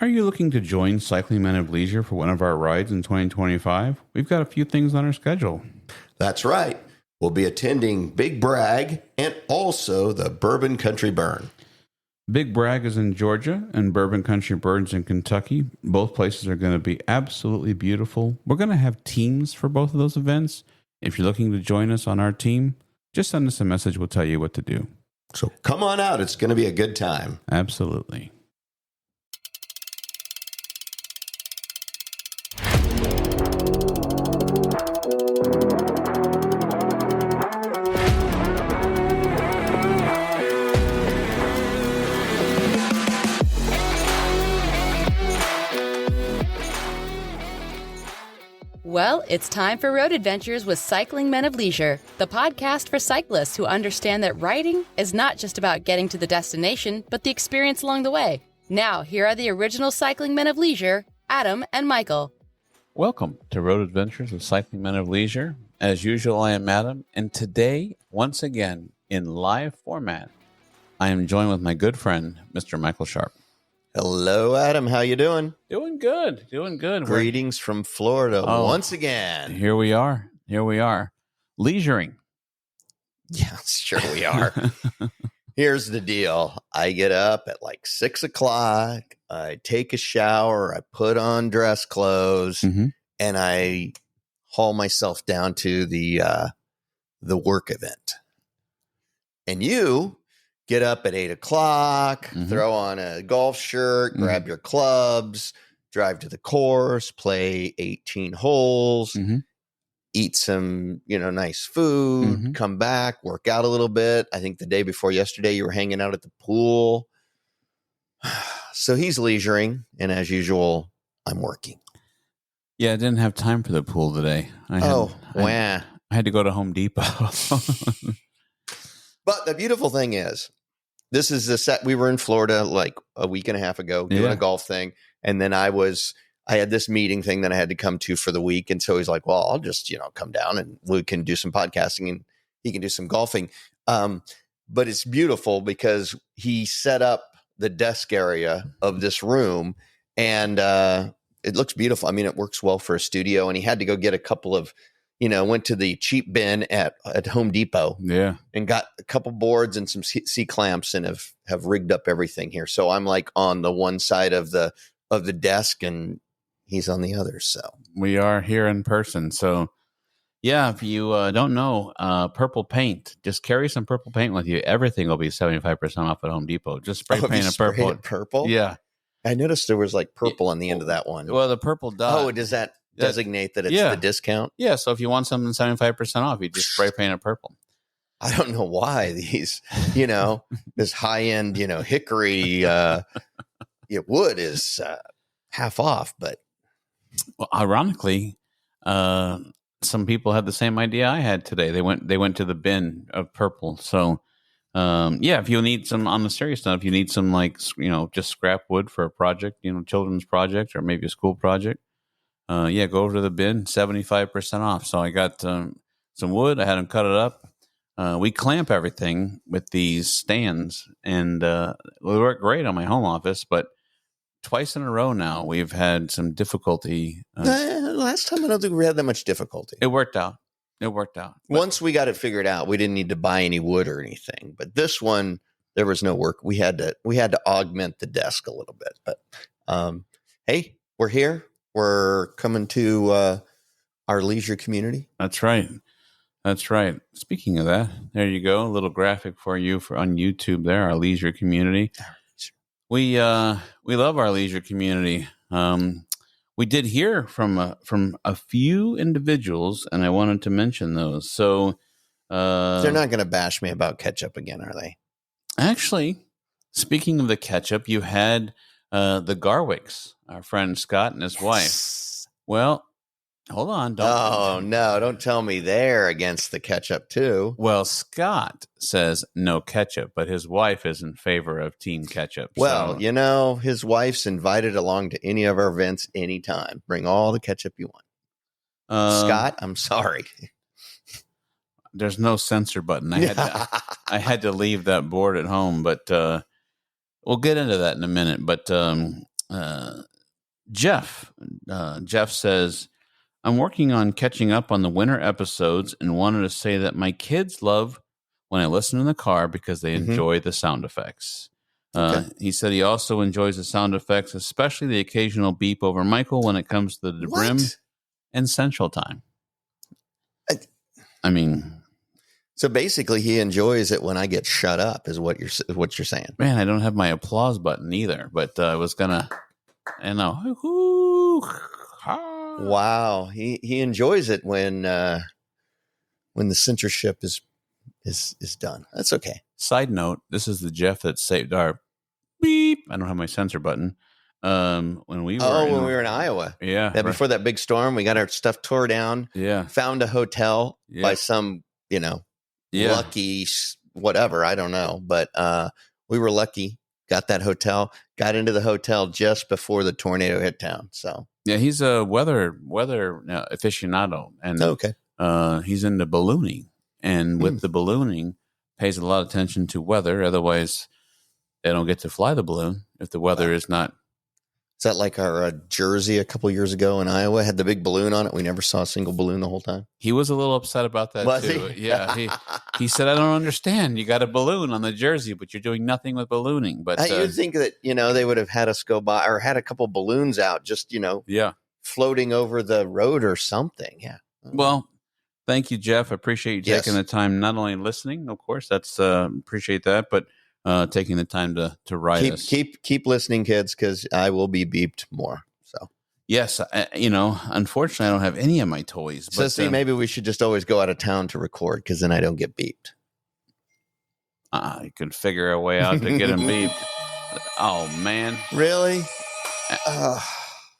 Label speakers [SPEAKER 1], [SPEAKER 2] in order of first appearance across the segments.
[SPEAKER 1] Are you looking to join Cycling Men of Leisure for one of our rides in 2025? We've got a few things on our schedule.
[SPEAKER 2] That's right. We'll be attending Big Bragg and also the Bourbon Country Burn.
[SPEAKER 1] Big Bragg is in Georgia and Bourbon Country Burn's in Kentucky. Both places are going to be absolutely beautiful. We're going to have teams for both of those events. If you're looking to join us on our team, just send us a message. We'll tell you what to do.
[SPEAKER 2] So come on out. It's going to be a good time.
[SPEAKER 1] Absolutely.
[SPEAKER 3] Well, it's time for Road Adventures with Cycling Men of Leisure, the podcast for cyclists who understand that riding is not just about getting to the destination, but the experience along the way. Now, here are the original Cycling Men of Leisure, Adam and Michael.
[SPEAKER 1] Welcome to Road Adventures with Cycling Men of Leisure. As usual, I am Adam, and today, once again, in live format, I am joined with my good friend, Mr. Michael Sharp.
[SPEAKER 2] Hello, Adam. How you doing?
[SPEAKER 1] Doing good.
[SPEAKER 2] Greetings from Florida once again.
[SPEAKER 1] Here we are. Leisuring.
[SPEAKER 2] Yeah, sure we are. Here's the deal. I get up at like 6 o'clock. I take a shower. I put on dress clothes, and I haul myself down to the work event. And you get up at 8 o'clock, throw on a golf shirt, grab your clubs, drive to the course, play 18 holes, eat some, nice food, come back, work out a little bit. I think the day before yesterday, you were hanging out at the pool. So he's leisuring, and as usual, I'm working.
[SPEAKER 1] Yeah, I didn't have time for the pool today. I had to go to Home Depot.
[SPEAKER 2] But the beautiful thing is, this is the set. We were in Florida like a week and a half ago doing a golf thing. And then I had this meeting thing that I had to come to for the week. And so he's like, well, I'll just, come down and we can do some podcasting and he can do some golfing. But it's beautiful because he set up the desk area of this room and it looks beautiful. I mean, it works well for a studio, and he had to go get a couple of, went to the cheap bin at Home Depot and got a couple boards and some C-clamps and have rigged up everything here. So I'm like on the one side of the desk and he's on the other. So
[SPEAKER 1] we are here in person. So yeah, if you don't know, purple paint, just carry some purple paint with you. Everything will be 75% off at Home Depot. Just spray paint a purple.
[SPEAKER 2] Purple?
[SPEAKER 1] Yeah.
[SPEAKER 2] I noticed there was like purple on the end of that one.
[SPEAKER 1] Well, the purple dot.
[SPEAKER 2] Oh, does that designate that it's the discount?
[SPEAKER 1] Yeah, so if you want something 75% off, you just spray paint it purple.
[SPEAKER 2] I don't know why these, this high-end, hickory wood is half off, but.
[SPEAKER 1] Well, ironically, some people had the same idea I had today. They went to the bin of purple. So, if you need some, on the serious note, if you need some just scrap wood for a project, children's project or maybe a school project, go over to the bin, 75% off. So I got some wood. I had them cut it up. We clamp everything with these stands, and they work great on my home office. But twice in a row now, we've had some difficulty.
[SPEAKER 2] Last time, I don't think we had that much difficulty.
[SPEAKER 1] It worked out.
[SPEAKER 2] Once we got it figured out, we didn't need to buy any wood or anything. But this one, there was no work. We had to augment the desk a little bit. But hey, we're here. We're coming to our leisure community.
[SPEAKER 1] That's right. Speaking of that, there you go. A little graphic for you on YouTube there, our leisure community. We love our leisure community. We did hear from a few individuals, and I wanted to mention those. So
[SPEAKER 2] they're not going to bash me about ketchup again, are they?
[SPEAKER 1] Actually, speaking of the ketchup, you had the Garwicks, our friend Scott and his wife. Well, hold on.
[SPEAKER 2] Don't tell me they're against the ketchup too.
[SPEAKER 1] Well, Scott says no ketchup, but his wife is in favor of team ketchup.
[SPEAKER 2] Well, his wife's invited along to any of our events anytime. Bring all the ketchup you want. Scott, I'm sorry.
[SPEAKER 1] There's no censor button. I had to leave that board at home, but we'll get into that in a minute. But Jeff. Jeff says, I'm working on catching up on the winter episodes and wanted to say that my kids love when I listen in the car because they enjoy the sound effects. He said he also enjoys the sound effects, especially the occasional beep over Michael when it comes to the brim and Central Time. I mean,
[SPEAKER 2] so basically, he enjoys it when I get shut up, is what you're saying.
[SPEAKER 1] Man, I don't have my applause button either, but I was gonna,
[SPEAKER 2] Wow, he enjoys it when the censorship is done. That's okay.
[SPEAKER 1] Side note: this is the Jeff that saved our beep. I don't have my censor button. When we were
[SPEAKER 2] in Iowa,
[SPEAKER 1] before
[SPEAKER 2] that big storm, we got our stuff tore down. Found a hotel by some lucky whatever, I don't know, but we were lucky. Got that hotel. Got into the hotel just before the tornado hit town. So
[SPEAKER 1] he's a weather aficionado, and he's into ballooning, and with the ballooning, pays a lot of attention to weather. Otherwise, they don't get to fly the balloon if the weather is not.
[SPEAKER 2] Is that like our Jersey a couple years ago in Iowa had the big balloon on it? We never saw a single balloon the whole time.
[SPEAKER 1] He was a little upset about that too. Yeah, he said, "I don't understand. You got a balloon on the Jersey, but you're doing nothing with ballooning." But
[SPEAKER 2] you'd think that they would have had us go by or had a couple balloons out, just floating over the road or something. Yeah.
[SPEAKER 1] Well, thank you, Jeff. I appreciate you taking the time, not only listening, of course, that's appreciate that, but taking the time to write us.
[SPEAKER 2] Keep listening, kids, because I will be beeped more. So
[SPEAKER 1] yes, unfortunately, I don't have any of my toys.
[SPEAKER 2] So
[SPEAKER 1] but,
[SPEAKER 2] maybe we should just always go out of town to record, because then I don't get beeped.
[SPEAKER 1] I could figure a way out to get him beeped. Oh man,
[SPEAKER 2] really?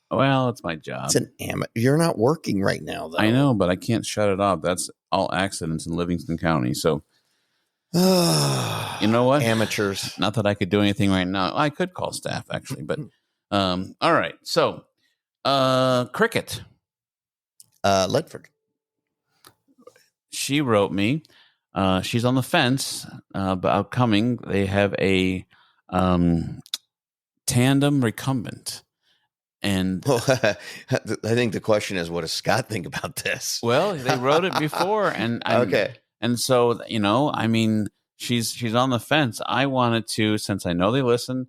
[SPEAKER 1] Well, it's my job.
[SPEAKER 2] It's an amateur. You're not working right now, though.
[SPEAKER 1] I know, but I can't shut it off. That's all accidents in Livingston County. So. You know what?
[SPEAKER 2] Amateurs.
[SPEAKER 1] Not that I could do anything right now. I could call staff, actually. But all right. So, Cricket.
[SPEAKER 2] Ledford.
[SPEAKER 1] She wrote me. She's on the fence about coming. They have a tandem recumbent. And
[SPEAKER 2] I think the question is, what does Scott think about this?
[SPEAKER 1] Well, they wrote it before. And
[SPEAKER 2] okay.
[SPEAKER 1] And so, she's on the fence. I wanted to, since I know they listen,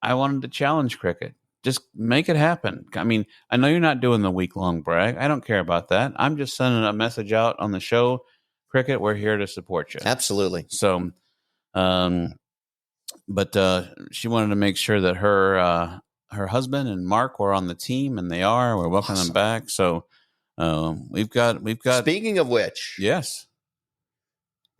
[SPEAKER 1] I wanted to challenge Cricket. Just make it happen. I mean, I know you're not doing the week-long brag. I don't care about that. I'm just sending a message out on the show. Cricket, we're here to support you.
[SPEAKER 2] Absolutely.
[SPEAKER 1] So, but she wanted to make sure that her husband and Mark were on the team, and they are. We're welcoming them back. So, we've got.
[SPEAKER 2] Speaking of which,
[SPEAKER 1] yes.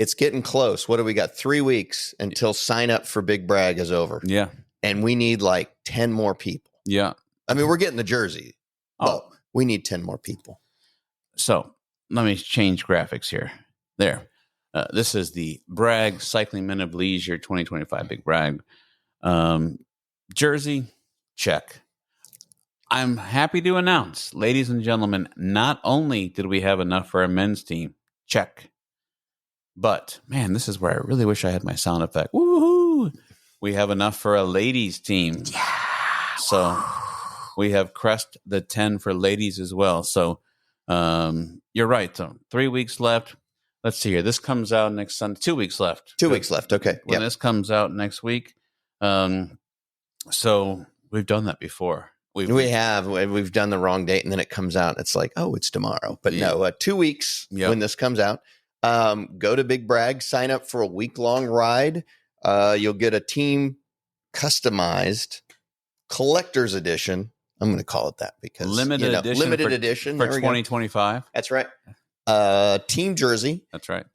[SPEAKER 2] It's getting close. What do we got? 3 weeks until sign up for Big Brag is over.
[SPEAKER 1] Yeah.
[SPEAKER 2] And we need like 10 more people.
[SPEAKER 1] Yeah.
[SPEAKER 2] I mean, we're getting the jersey. But we need 10 more people.
[SPEAKER 1] So let me change graphics here. There. This is the Bragg Cycling Men of Leisure 2025 Big Bragg. Jersey, check. I'm happy to announce, ladies and gentlemen, not only did we have enough for our men's team, check. But, man, this is where I really wish I had my sound effect. Woohoo! We have enough for a ladies' team. Yeah. So we have crest the 10 for ladies as well. So you're right. So 3 weeks left. Let's see here. This comes out next Sunday. 2 weeks left.
[SPEAKER 2] 2 weeks left. Okay.
[SPEAKER 1] When this comes out next week. So we've done that before.
[SPEAKER 2] We have. We've done the wrong date, and then it comes out. It's like, oh, it's tomorrow. But no, 2 weeks when this comes out. Go to Big Bragg, sign up for a week-long ride. You'll get a team customized collector's edition. I'm going to call it that because
[SPEAKER 1] limited edition for 2025.
[SPEAKER 2] That's right. Team jersey.
[SPEAKER 1] That's right.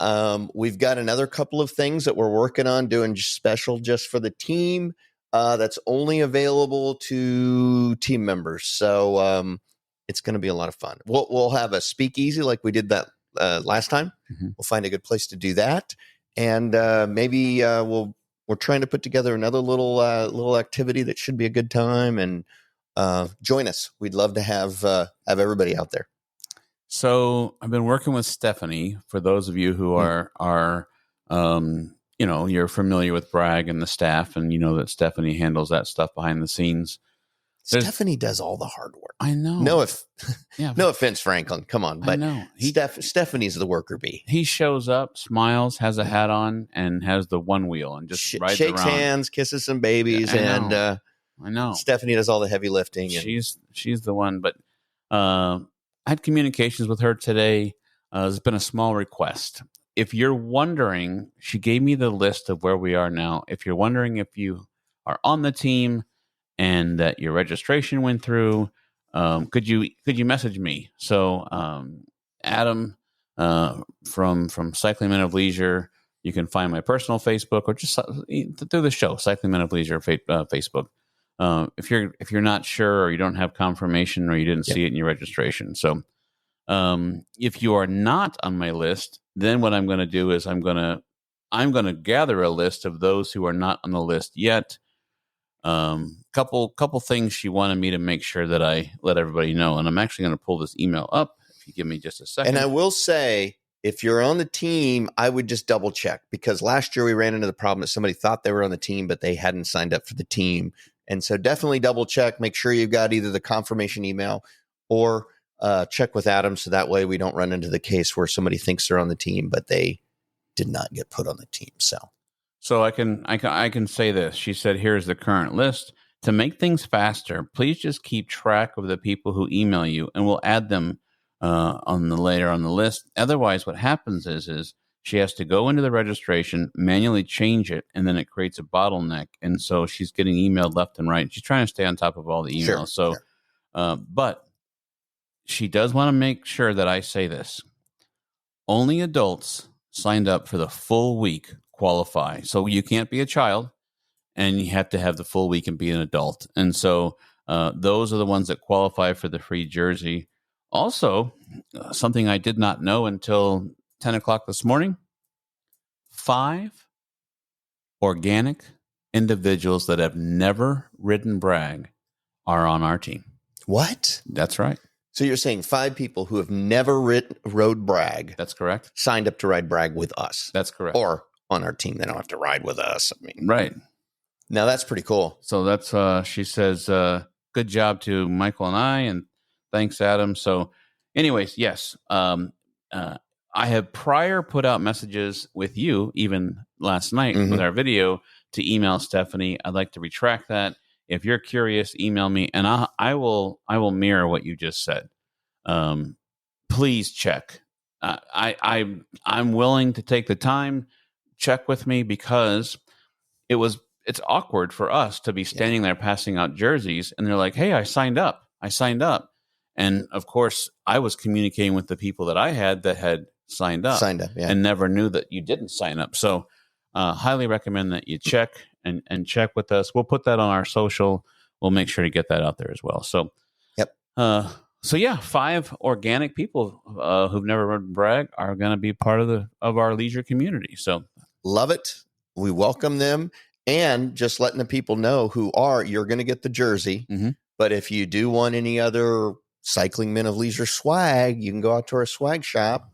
[SPEAKER 2] We've got another couple of things that we're working on doing special just for the team. That's only available to team members. So it's going to be a lot of fun. We'll have a speakeasy like we did that last time. Mm-hmm. We'll find a good place to do that, and maybe we're trying to put together another little activity that should be a good time. And join us. We'd love to have everybody out there.
[SPEAKER 1] So I've been working with Stephanie. For those of you who are you're familiar with Bragg and the staff, and you know that Stephanie handles that stuff behind the scenes.
[SPEAKER 2] Stephanie does all the hard work.
[SPEAKER 1] I know.
[SPEAKER 2] No offense, Franklin. Come on. But
[SPEAKER 1] I know.
[SPEAKER 2] Stephanie's the worker bee.
[SPEAKER 1] He shows up, smiles, has a hat on, and has the one wheel and just rides
[SPEAKER 2] shakes
[SPEAKER 1] around.
[SPEAKER 2] hands, kisses some babies,
[SPEAKER 1] I know.
[SPEAKER 2] Stephanie does all the heavy lifting.
[SPEAKER 1] She's the one. But I had communications with her today. There's been a small request. If you're wondering, she gave me the list of where we are now. If you're wondering if you are on the team and that your registration went through, could you message me? So Adam from Cycling Men of Leisure, you can find my personal Facebook or just through the show, Cycling Men of Leisure Facebook. If you're not sure or you don't have confirmation or you didn't see it in your registration. So if you are not on my list, then what I'm going to do is I'm going to gather a list of those who are not on the list yet. Couple things she wanted me to make sure that I let everybody know, and I'm actually going to pull this email up if you give me just a second.
[SPEAKER 2] And I will say, if you're on the team, I would just double check, because last year we ran into the problem that somebody thought they were on the team, but they hadn't signed up for the team. And so definitely double check, make sure you've got either the confirmation email or check with Adam, so that way we don't run into the case where somebody thinks they're on the team, but they did not get put on the team. So
[SPEAKER 1] I can say this. She said, here's the current list. To make things faster, please just keep track of the people who email you, and we'll add them later on the list. Otherwise, what happens is she has to go into the registration, manually change it, and then it creates a bottleneck. And so she's getting emailed left and right. She's trying to stay on top of all the emails. Sure. But she does want to make sure that I say this. Only adults signed up for the full week qualify. So you can't be a child, and you have to have the full week and be an adult. And so those are the ones that qualify for the free jersey. Also, something I did not know until 10 o'clock this morning, 5 organic individuals that have never ridden brag are on our team.
[SPEAKER 2] What?
[SPEAKER 1] That's right.
[SPEAKER 2] So you're saying 5 people who have never rode brag.
[SPEAKER 1] That's correct.
[SPEAKER 2] Signed up to ride brag with us.
[SPEAKER 1] That's correct.
[SPEAKER 2] Or on our team, they don't have to ride with us. I mean,
[SPEAKER 1] right.
[SPEAKER 2] Now that's pretty cool.
[SPEAKER 1] So that's, she says, good job to Michael and I, and thanks, Adam. So anyways, yes, I have prior put out messages with you, even last night with our video, to email Stephanie. I'd like to retract that. If you're curious, email me, and I will mirror what you just said. Please check. I'm willing to take the time. Check with me, because it's awkward for us to be standing there passing out jerseys, and they're like, "Hey, I signed up." And of course, I was communicating with the people that I had that had signed up, and never knew that you didn't sign up. So highly recommend that you check and check with us. We'll put that on our social. We'll make sure to get that out there as well. So, So yeah, 5 organic people who've never ridden brag are going to be part of our leisure community. So
[SPEAKER 2] love it. We welcome them, and just letting the people know you're going to get the jersey. But if you do want any other Cycling Men of Leisure swag, you can go out to our swag shop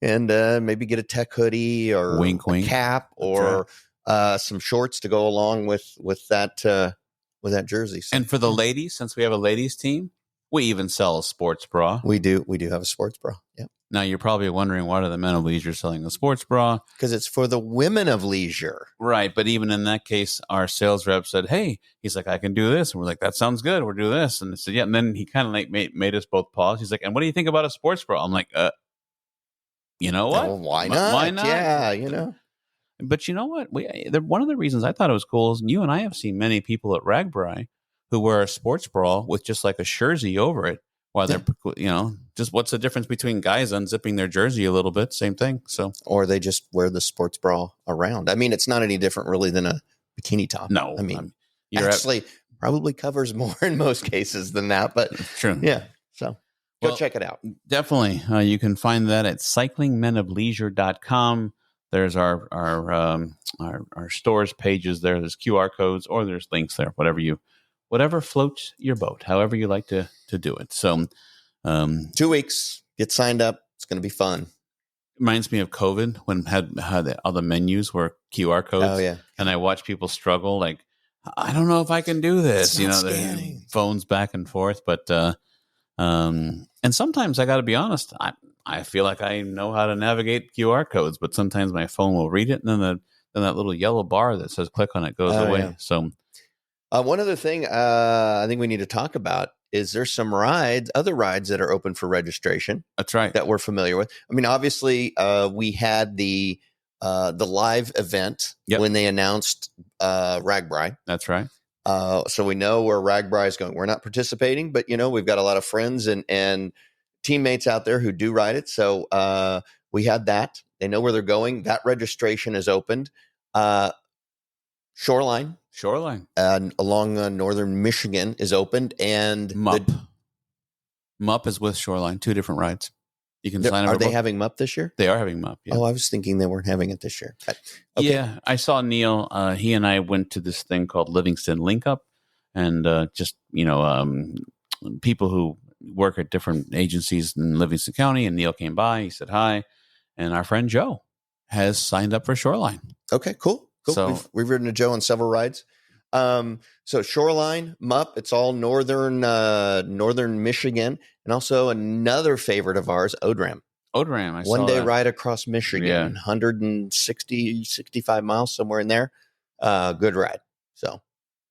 [SPEAKER 2] and maybe get a tech hoodie or a cap or some shorts to go along with that jersey. So,
[SPEAKER 1] and for the ladies, since we have a ladies team, we even sell a sports bra.
[SPEAKER 2] We do have a sports bra. Yep.
[SPEAKER 1] Now you're probably wondering, why are the Men of Leisure selling a sports bra?
[SPEAKER 2] Because it's for the women of leisure.
[SPEAKER 1] Right. But even in that case, our sales rep said, hey, he's like, I can do this. And we're like, that sounds good. We'll do this. And I said, yeah. And then he kind of like made us both pause. He's like, and what do you think about a sports bra? I'm like, you know what?
[SPEAKER 2] Well, why not?
[SPEAKER 1] Why not?
[SPEAKER 2] Yeah,
[SPEAKER 1] But you know what? One of the reasons I thought it was cool is you and I have seen many people at Ragbri who wear a sports bra with just like a jersey over it. While they're, just what's the difference between guys unzipping their jersey a little bit? Same thing. So,
[SPEAKER 2] or they just wear the sports bra around. I mean, it's not any different really than a bikini top.
[SPEAKER 1] No,
[SPEAKER 2] I mean, actually probably covers more in most cases than that, but
[SPEAKER 1] true.
[SPEAKER 2] Yeah. So go check it out.
[SPEAKER 1] Definitely. You can find that at cyclingmenofleisure.com. There's our stores pages there. There's QR codes, or there's links there, whatever floats your boat, however you like to do it. So
[SPEAKER 2] 2 weeks, get signed up. It's going to be fun.
[SPEAKER 1] Reminds me of COVID when had all the menus were QR codes.
[SPEAKER 2] Oh, yeah.
[SPEAKER 1] And I watched people struggle. Like, I don't know if I can do this.
[SPEAKER 2] It's not scanning.
[SPEAKER 1] The phones back and forth, but and sometimes I got to be honest. I feel like I know how to navigate QR codes, but sometimes my phone will read it, and then that little yellow bar that says "click on it" goes away.
[SPEAKER 2] Yeah.
[SPEAKER 1] So,
[SPEAKER 2] one other thing I think we need to talk about is there's some other rides that are open for registration.
[SPEAKER 1] That's right.
[SPEAKER 2] That we're familiar with. I mean, obviously, we had the live event when they announced Ragbri.
[SPEAKER 1] That's right.
[SPEAKER 2] So we know where Ragbri is going. We're not participating, but we've got a lot of friends and teammates out there who do ride it. So we had that. They know where they're going. That registration is opened. Shoreline along northern Michigan is opened, and
[SPEAKER 1] MUP is with Shoreline. 2 different rides. You can sign up.
[SPEAKER 2] Are they having MUP this year?
[SPEAKER 1] They are having MUP. Yeah.
[SPEAKER 2] Oh, I was thinking they weren't having it this year. Okay.
[SPEAKER 1] Yeah, I saw Neil. He and I went to this thing called Livingston Link Up, and people who work at different agencies in Livingston County. And Neil came by. He said hi, and our friend Joe has signed up for Shoreline.
[SPEAKER 2] Okay, cool. So we've ridden to Joe on several rides. So Shoreline, MUP, it's all northern Michigan, and also another favorite of ours, ODRAM.
[SPEAKER 1] I
[SPEAKER 2] One
[SPEAKER 1] saw
[SPEAKER 2] day
[SPEAKER 1] that.
[SPEAKER 2] Ride across Michigan, 65 miles, somewhere in there. Good ride. So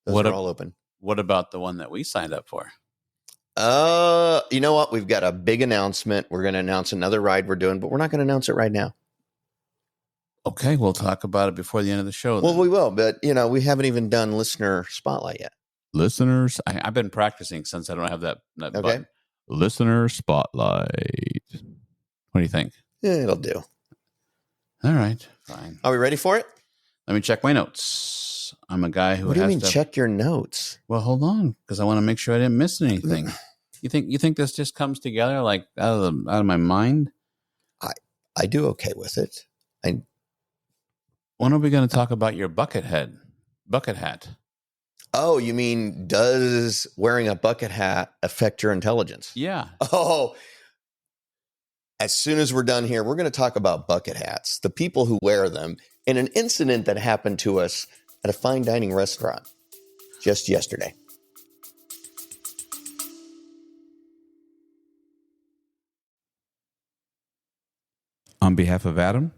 [SPEAKER 2] those are all open.
[SPEAKER 1] What about the one that we signed up for?
[SPEAKER 2] You know what? We've got a big announcement. We're going to announce another ride we're doing, but we're not going to announce it right now.
[SPEAKER 1] Okay, we'll talk about it before the end of the show.
[SPEAKER 2] Well, we will, but we haven't even done listener spotlight yet.
[SPEAKER 1] Listeners, I've been practicing since I don't have that
[SPEAKER 2] okay.
[SPEAKER 1] button. Listener spotlight. What do you think?
[SPEAKER 2] Yeah, it'll do.
[SPEAKER 1] All right, fine.
[SPEAKER 2] Are we ready for it?
[SPEAKER 1] Let me check my notes. I'm a guy who
[SPEAKER 2] What do you
[SPEAKER 1] has
[SPEAKER 2] mean
[SPEAKER 1] to
[SPEAKER 2] check your notes?
[SPEAKER 1] Well, hold on, because I want to make sure I didn't miss anything. You think this just comes together like out of my mind?
[SPEAKER 2] I do okay with it.
[SPEAKER 1] When are we going to talk about your bucket hat?
[SPEAKER 2] Oh, you mean does wearing a bucket hat affect your intelligence?
[SPEAKER 1] Yeah.
[SPEAKER 2] Oh, as soon as we're done here, we're going to talk about bucket hats, the people who wear them, and an incident that happened to us at a fine dining restaurant just yesterday.
[SPEAKER 1] On behalf of Adam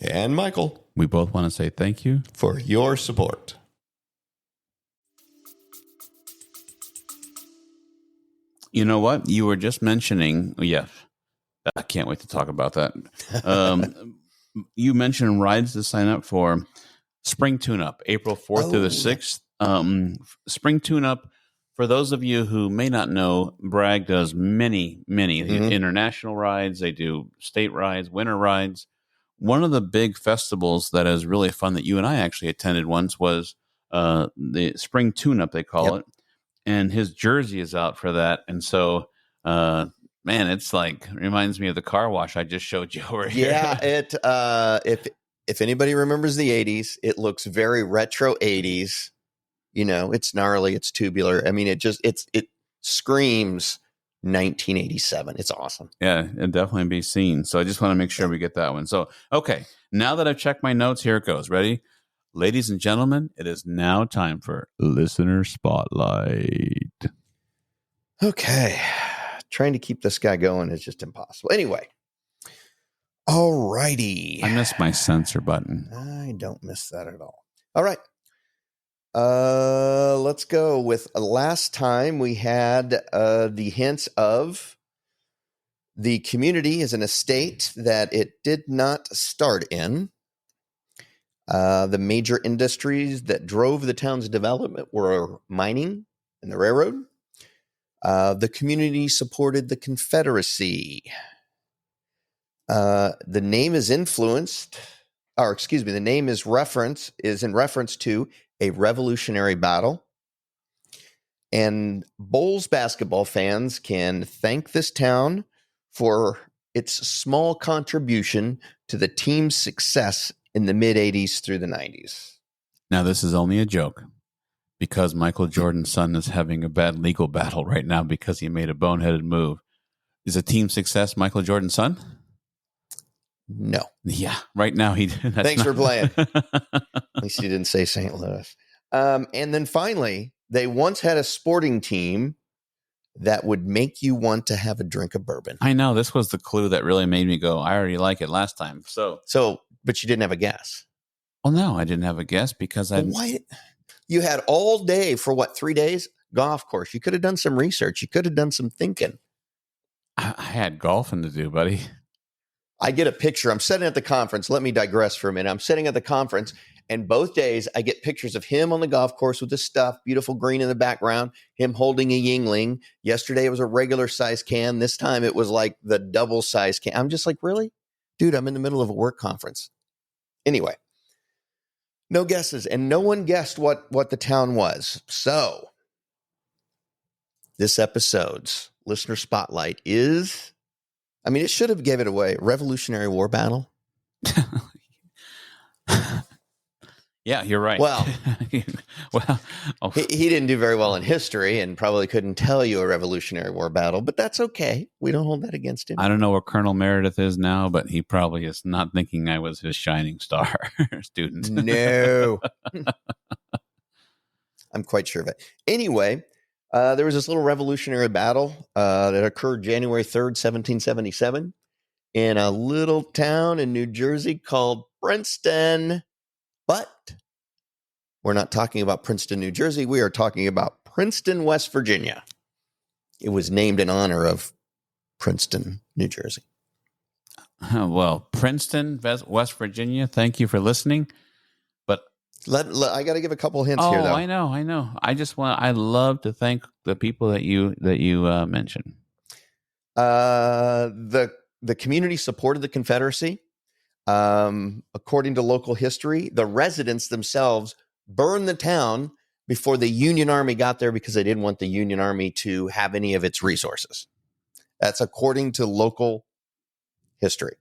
[SPEAKER 2] and Michael,
[SPEAKER 1] we both want to say thank you
[SPEAKER 2] for your support.
[SPEAKER 1] You know what? You were just mentioning, I can't wait to talk about that. You mentioned rides to sign up for. Spring Tune-Up, April 4th through the 6th. Spring Tune-Up, for those of you who may not know, Bragg does many international rides. They do state rides, winter rides. One of the big festivals that is really fun that you and I actually attended once was the Spring Tune-Up, they call it. And his jersey is out for that. And so, man, it's like, reminds me of the car wash I just showed you over here.
[SPEAKER 2] Yeah, if anybody remembers the 80s, it looks very retro 80s. It's gnarly, it's tubular. I mean, it screams 1987. It's awesome.
[SPEAKER 1] Yeah, it'll definitely be seen. So I just want to make sure we get that one. So, okay, now that I've checked my notes, here it goes. Ready? Ladies and gentlemen, it is now time for Listener Spotlight.
[SPEAKER 2] Okay. Trying to keep this guy going is just impossible. Anyway. All righty.
[SPEAKER 1] I missed my censor button.
[SPEAKER 2] I don't miss that at all. All right. Let's go with last time we had the hints of the community is an estate that it did not start in. The major industries that drove the town's development were mining and the railroad. The community supported the Confederacy. The name is in reference to a Revolutionary battle. And Bulls basketball fans can thank this town for its small contribution to the team's success in the mid-'80s through the 90s.
[SPEAKER 1] Now, this is only a joke because Michael Jordan's son is having a bad legal battle right now because he made a boneheaded move. Is a team success Michael Jordan's son?
[SPEAKER 2] No.
[SPEAKER 1] Yeah, right now he.
[SPEAKER 2] Thanks for playing. At least he didn't say St. Louis. And then finally, they once had a sporting team that would make you want to have a drink of bourbon.
[SPEAKER 1] I know, this was the clue that really made me go, I already like it last time. So,
[SPEAKER 2] but you didn't have a guess.
[SPEAKER 1] Well, no, I didn't have a guess because
[SPEAKER 2] Why? You had all day for 3 days? Golf course. You could have done some research. You could have done some thinking.
[SPEAKER 1] I had golfing to do, buddy.
[SPEAKER 2] I get a picture. I'm sitting at the conference. Let me digress for a minute. I'm sitting at the conference, and both days I get pictures of him on the golf course with his stuff, beautiful green in the background, him holding a Yingling. Yesterday it was a regular size can. This time it was like the double size can. I'm just like, really? Dude, I'm in the middle of a work conference. Anyway, no guesses, and no one guessed what the town was. So this episode's listener spotlight is, it should have gave it away. Revolutionary War battle.
[SPEAKER 1] Yeah, you're right.
[SPEAKER 2] Well,
[SPEAKER 1] oh.
[SPEAKER 2] he didn't do very well in history and probably couldn't tell you a Revolutionary War battle, but that's okay. We don't hold that against him.
[SPEAKER 1] I don't know where Colonel Meredith is now, but he probably is not thinking I was his shining star student.
[SPEAKER 2] No. I'm quite sure of it. Anyway, there was this little Revolutionary battle that occurred January 3rd, 1777 in a little town in New Jersey called Princeton. But we're not talking about Princeton, New Jersey. We are talking about Princeton, West Virginia. It was named in honor of Princeton, New Jersey.
[SPEAKER 1] Well, Princeton, West Virginia, thank you for listening. But
[SPEAKER 2] I got to give a couple hints here, though.
[SPEAKER 1] I know. I love to thank the people that you mentioned.
[SPEAKER 2] The community supported the Confederacy. According to local history, the residents themselves burned the town before the Union Army got there because they didn't want the Union Army to have any of its resources. That's according to local history.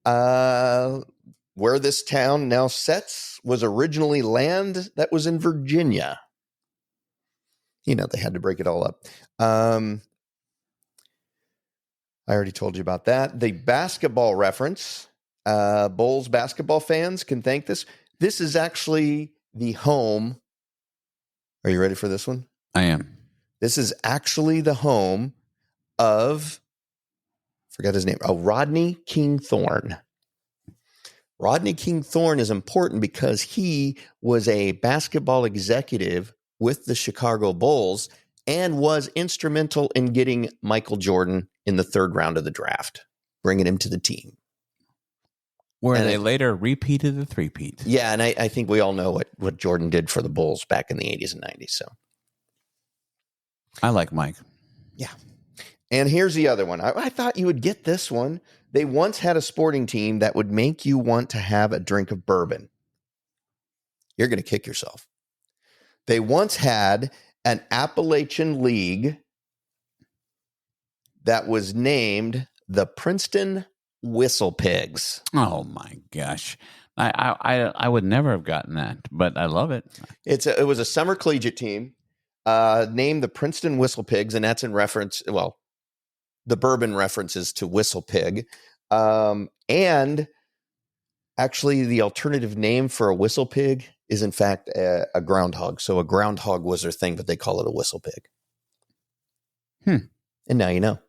[SPEAKER 2] Where this town now sits was originally land that was in Virginia. They had to break it all up. I already told you about that. The basketball reference. Bulls basketball fans can thank this. This is actually the home. Are you ready for this one?
[SPEAKER 1] I am.
[SPEAKER 2] This is actually the home of, forgot his name, Rodney King Thorne. Rodney King Thorne is important because he was a basketball executive with the Chicago Bulls and was instrumental in getting Michael Jordan in the third round of the draft, bringing him to the team.
[SPEAKER 1] Where they later repeated the three-peat.
[SPEAKER 2] Yeah, and I think we all know what Jordan did for the Bulls back in the 80s and 90s. So
[SPEAKER 1] I like Mike.
[SPEAKER 2] Yeah. And here's the other one. I thought you would get this one. They once had a sporting team that would make you want to have a drink of bourbon. You're going to kick yourself. They once had an Appalachian League that was named the Princeton Whistle Pigs.
[SPEAKER 1] Oh my gosh. I would never have gotten that, but I love it.
[SPEAKER 2] It was a summer collegiate team named the Princeton Whistle Pigs, and that's in reference, the bourbon references to Whistle Pig. And actually the alternative name for a whistle pig is in fact a groundhog. So a groundhog was their thing, but they call it a whistle pig. And now you know.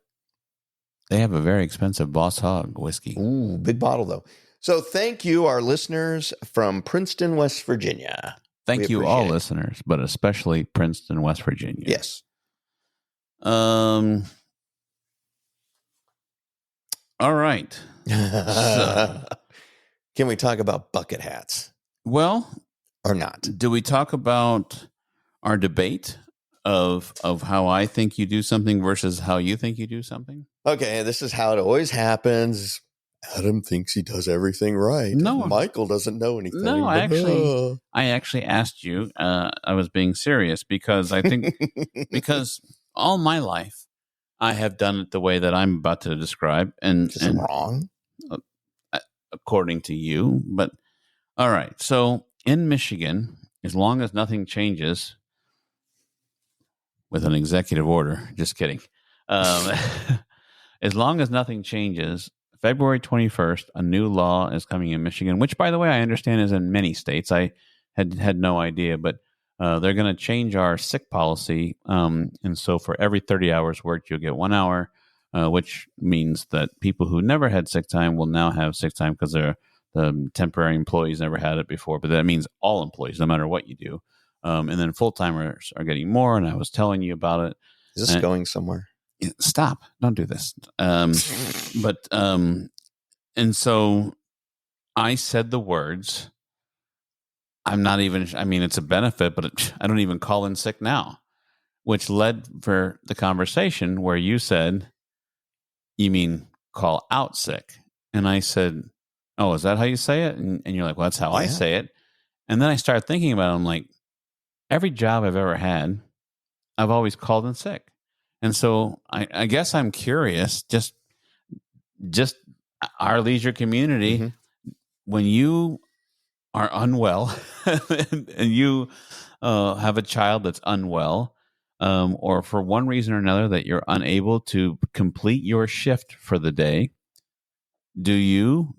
[SPEAKER 1] They have a very expensive Boss Hog whiskey.
[SPEAKER 2] Ooh, big bottle, though. So thank you, our listeners from Princeton, West Virginia.
[SPEAKER 1] Thank you, all listeners, but especially Princeton, West Virginia.
[SPEAKER 2] Yes.
[SPEAKER 1] All right. So,
[SPEAKER 2] can we talk about bucket hats?
[SPEAKER 1] Well,
[SPEAKER 2] or not?
[SPEAKER 1] Do we talk about our debate of how I think you do something versus how you think you do something?
[SPEAKER 2] Okay, this is how it always happens. Adam thinks he does everything right.
[SPEAKER 1] No,
[SPEAKER 2] Michael doesn't know anything.
[SPEAKER 1] No, I actually asked you. I was being serious because I think because all my life I have done it the way that I'm about to describe, and
[SPEAKER 2] wrong,
[SPEAKER 1] according to you. But all right, so in Michigan, as long as nothing changes with an executive order, just kidding. As long as nothing changes, February 21st, a new law is coming in Michigan, which, by the way, I understand is in many states. I had no idea, but they're going to change our sick policy. And so for every 30 hours worked, you'll get 1 hour, which means that people who never had sick time will now have sick time because the temporary employees never had it before. But that means all employees, no matter what you do. And then full-timers are getting more, and I was telling you about it.
[SPEAKER 2] Is this going somewhere?
[SPEAKER 1] Stop. Don't do this. And so I said the words, it's a benefit, but I don't even call in sick now, which led for the conversation where you said, you mean call out sick? And I said, oh, is that how you say it? And you're like, well, that's how I say it. And then I started thinking about it. I'm like, every job I've ever had, I've always called in sick. And so I guess I'm curious, just our leisure community, when you are unwell and you have a child that's unwell, or for one reason or another that you're unable to complete your shift for the day, do you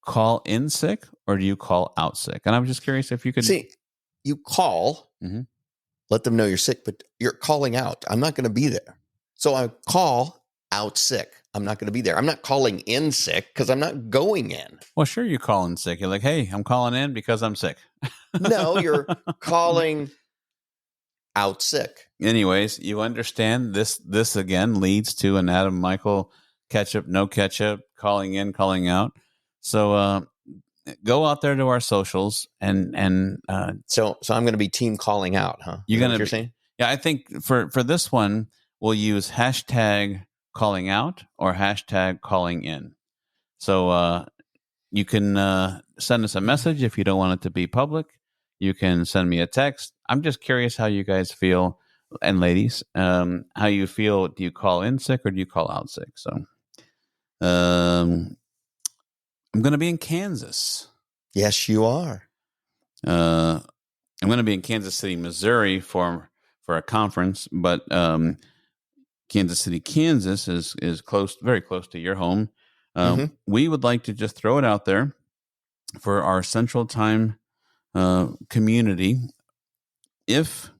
[SPEAKER 1] call in sick or do you call out sick? And I'm just curious if you could...
[SPEAKER 2] See, you call... let them know you're sick, but you're calling out. I'm not going to be there. So I call out sick. I'm not going to be there. I'm not calling in sick because I'm not going in.
[SPEAKER 1] Well, sure, you call in sick. You're like, hey, I'm calling in because I'm sick.
[SPEAKER 2] No, you're calling out sick.
[SPEAKER 1] Anyways, you understand this again leads to an Adam Michael ketchup, no ketchup, calling in, calling out. So go out there to our socials and
[SPEAKER 2] so I'm going to be team calling out, huh? You're saying?
[SPEAKER 1] Yeah, I think for this one we'll use hashtag calling out or hashtag calling in. So you can send us a message if you don't want it to be public. You can send me a text. I'm just curious how you guys feel, and ladies, how you feel. Do you call in sick or do you call out sick? So I'm going to be in Kansas.
[SPEAKER 2] Yes, you are.
[SPEAKER 1] I'm going to be in Kansas City, Missouri for a conference, but Kansas City, Kansas is close, very close to your home. We would like to just throw it out there for our Central Time community. If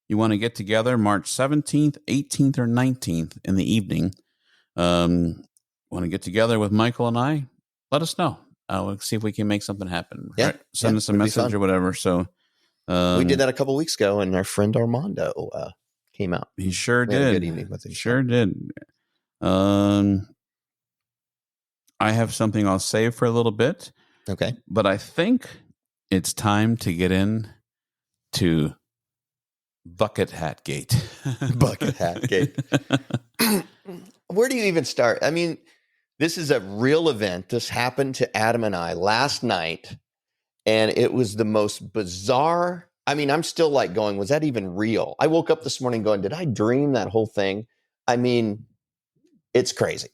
[SPEAKER 1] you want to get together March 17th, 18th, or 19th in the evening, want to get together with Michael and I, let us know. We'll see if we can make something happen.
[SPEAKER 2] Yeah,
[SPEAKER 1] right? Send us a message or whatever. So
[SPEAKER 2] we did that a couple weeks ago, and our friend Armando came out.
[SPEAKER 1] He sure
[SPEAKER 2] We had
[SPEAKER 1] did.
[SPEAKER 2] a good evening with him.
[SPEAKER 1] Sure did. I have something I'll save for a little bit.
[SPEAKER 2] Okay.
[SPEAKER 1] But I think it's time to get in to Bucket Hat Gate.
[SPEAKER 2] Bucket Hat Gate. Where do you even start? I mean, this is a real event. This happened to Adam and I last night, and it was the most bizarre. I mean, I'm still like going, was that even real? I woke up this morning going, did I dream that whole thing? I mean, it's crazy.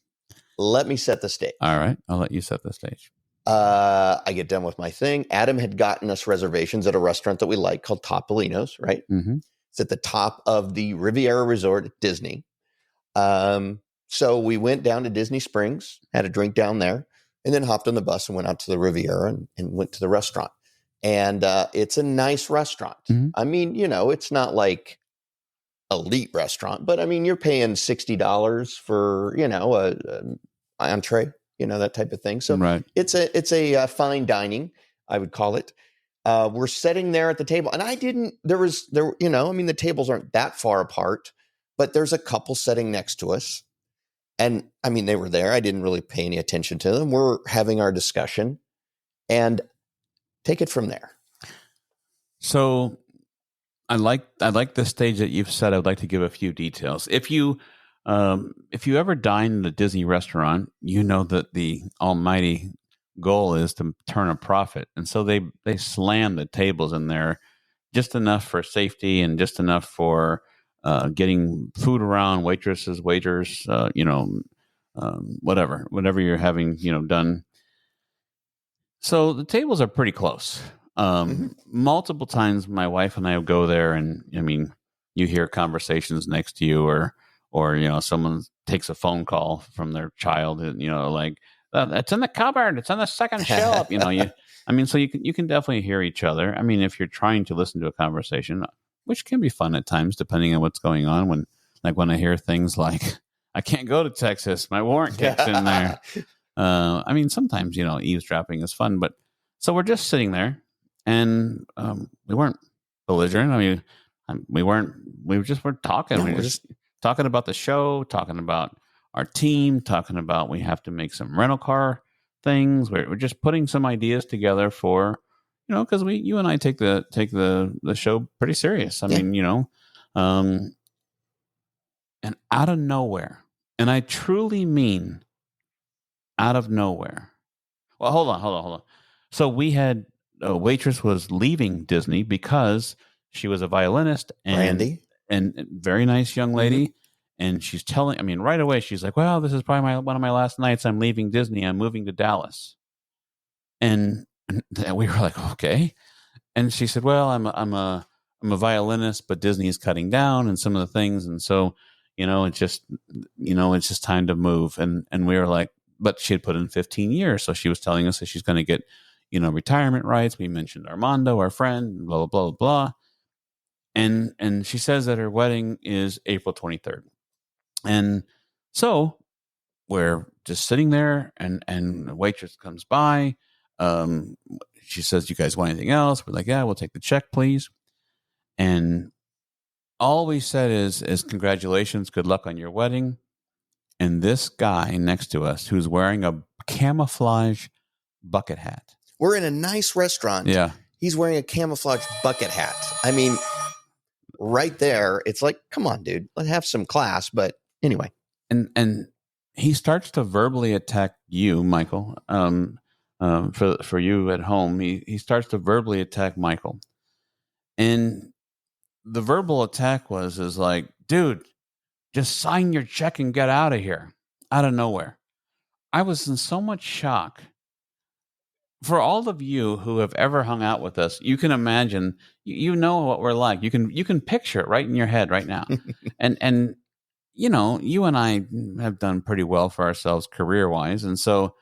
[SPEAKER 2] Let me set the stage.
[SPEAKER 1] All right. I'll let you set the stage.
[SPEAKER 2] I get done with my thing. Adam had gotten us reservations at a restaurant that we like called Topolino's, right?
[SPEAKER 1] Mm-hmm.
[SPEAKER 2] It's at the top of the Riviera Resort at Disney. So we went down to Disney Springs, had a drink down there, and then hopped on the bus and went out to the Riviera and went to the restaurant. And it's a nice restaurant.
[SPEAKER 1] Mm-hmm.
[SPEAKER 2] I mean, you know, it's not like elite restaurant, but I mean, you're paying $60 for, you know, a entree, you know, that type of thing. So
[SPEAKER 1] right.
[SPEAKER 2] it's a fine dining, I would call it. We're sitting there at the table, and you know, I mean, the tables aren't that far apart, but there's a couple sitting next to us. And I mean, they were there. I didn't really pay any attention to them. We're having our discussion, and take it from there.
[SPEAKER 1] So I like the stage that you've set. I'd like to give a few details. If you ever dine in a Disney restaurant, you know that the almighty goal is to turn a profit. And so they slam the tables in there just enough for safety and just enough for getting food around, waitresses, waiters, whatever you're having, done. So the tables are pretty close. Multiple times my wife and I will go there, and I mean, you hear conversations next to you, or someone takes a phone call from their child, and like It's in the cupboard. It's on the second shelf. So you can definitely hear each other. I mean, if you're trying to listen to a conversation, which can be fun at times, depending on what's going on. When I hear things like, I can't go to Texas, my warrant kicks in there. Sometimes, eavesdropping is fun, but so we're just sitting there and we weren't belligerent. we were talking.
[SPEAKER 2] No,
[SPEAKER 1] we were just talking about the show, talking about our team, talking about we have to make some rental car things. We're just putting some ideas together for, because you and I take the show pretty serious. And out of nowhere, and I truly mean out of nowhere. Well, hold on. So we had a waitress was leaving Disney because she was a violinist
[SPEAKER 2] Randy,
[SPEAKER 1] and very nice young lady. Mm-hmm. And she's telling, right away, she's like, well, this is probably one of my last nights. I'm leaving Disney. I'm moving to Dallas. And we were like, okay. And she said, well, I'm a violinist, but Disney is cutting down and some of the things. And so, it's just time to move. And we were like, but she had put in 15 years. So she was telling us that she's going to get, retirement rights. We mentioned Armando, our friend, blah, blah, blah, blah. And she says that her wedding is April 23rd. And so we're just sitting there and the waitress comes by. She says, you guys want anything else? We're like, yeah, we'll take the check, please. And all we said is congratulations, good luck on your wedding. And this guy next to us who's wearing a camouflage bucket hat.
[SPEAKER 2] We're in a nice restaurant.
[SPEAKER 1] Yeah.
[SPEAKER 2] He's wearing a camouflage bucket hat. Right there, it's like, come on, dude, let's have some class. But anyway.
[SPEAKER 1] And he starts to verbally attack you, Michael. For you at home, he starts to verbally attack Michael. And the verbal attack is like, dude, just sign your check and get out of here. Out of nowhere. I was in so much shock. For all of you who have ever hung out with us, you can imagine, you know what we're like. You can picture it right in your head right now. and you and I have done pretty well for ourselves career-wise. And so,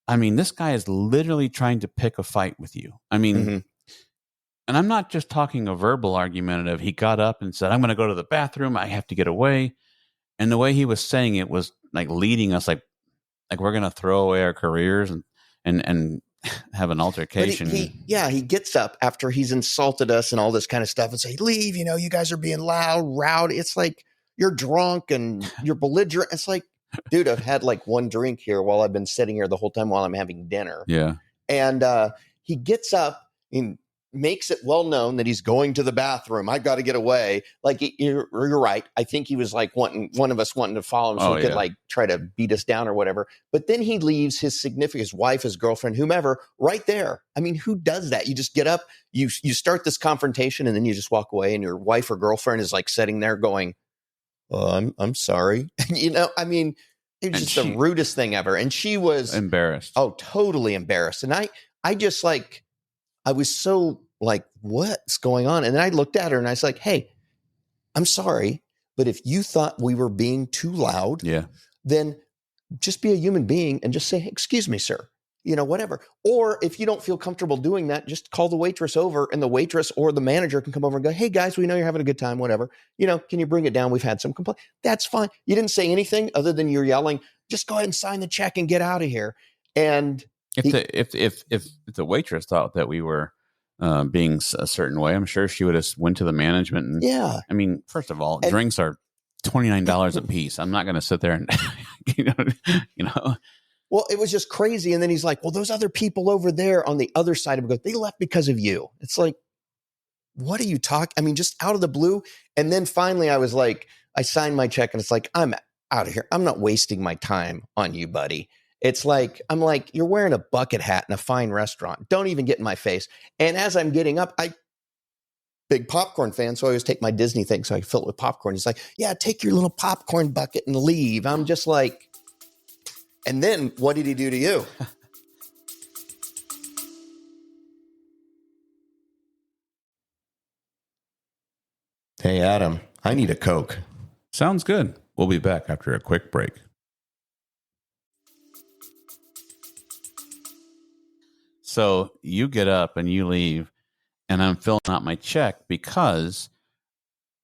[SPEAKER 1] this guy is literally trying to pick a fight with you.
[SPEAKER 2] Mm-hmm.
[SPEAKER 1] And I'm not just talking a verbal argumentative. He got up and said, I'm going to go to the bathroom. I have to get away. And the way he was saying it was like leading us like we're going to throw away our careers and have an altercation.
[SPEAKER 2] He gets up after he's insulted us and all this kind of stuff and say, leave, you guys are being loud, rowdy. It's like, you're drunk and you're belligerent. It's like, dude, I've had like one drink here while I've been sitting here the whole time while I'm having dinner.
[SPEAKER 1] Yeah.
[SPEAKER 2] And he gets up and makes it well known that he's going to the bathroom. I've got to get away. Like, you're right. I think he was like one of us wanting to follow him so he could like try to beat us down or whatever. But then he leaves his his wife, his girlfriend, whomever, right there. Who does that? You just get up, you start this confrontation, and then you just walk away, and your wife or girlfriend is like sitting there going, oh, I'm sorry. It was just the rudest thing ever. And she was
[SPEAKER 1] embarrassed.
[SPEAKER 2] Oh, totally embarrassed. And I just like, I was so like, what's going on? And then I looked at her and I was like, hey, I'm sorry, but if you thought we were being too loud, then just be a human being and just say, excuse me, sir, whatever. Or if you don't feel comfortable doing that, just call the waitress over, and the waitress or the manager can come over and go, hey guys, we know you're having a good time, whatever. Can you bring it down? We've had some complaints. That's fine. You didn't say anything other than you're yelling, just go ahead and sign the check and get out of here. And
[SPEAKER 1] if the waitress thought that we were being a certain way, I'm sure she would have went to the management. And, first of all, drinks are $29 a piece. I'm not going to sit there and,
[SPEAKER 2] Well, it was just crazy. And then he's like, well, those other people over there on the other side of it, they left because of you. It's like, what are you talking? Just out of the blue. And then finally I was like, I signed my check and it's like, I'm out of here. I'm not wasting my time on you, buddy. It's like, I'm like, you're wearing a bucket hat in a fine restaurant. Don't even get in my face. And as I'm getting up, big popcorn fan, so I always take my Disney thing so I fill it with popcorn. He's like, yeah, take your little popcorn bucket and leave. I'm just like, and then what did he do to you? Hey, Adam, I need a Coke.
[SPEAKER 1] Sounds good. We'll be back after a quick break. So you get up and you leave, and I'm filling out my check because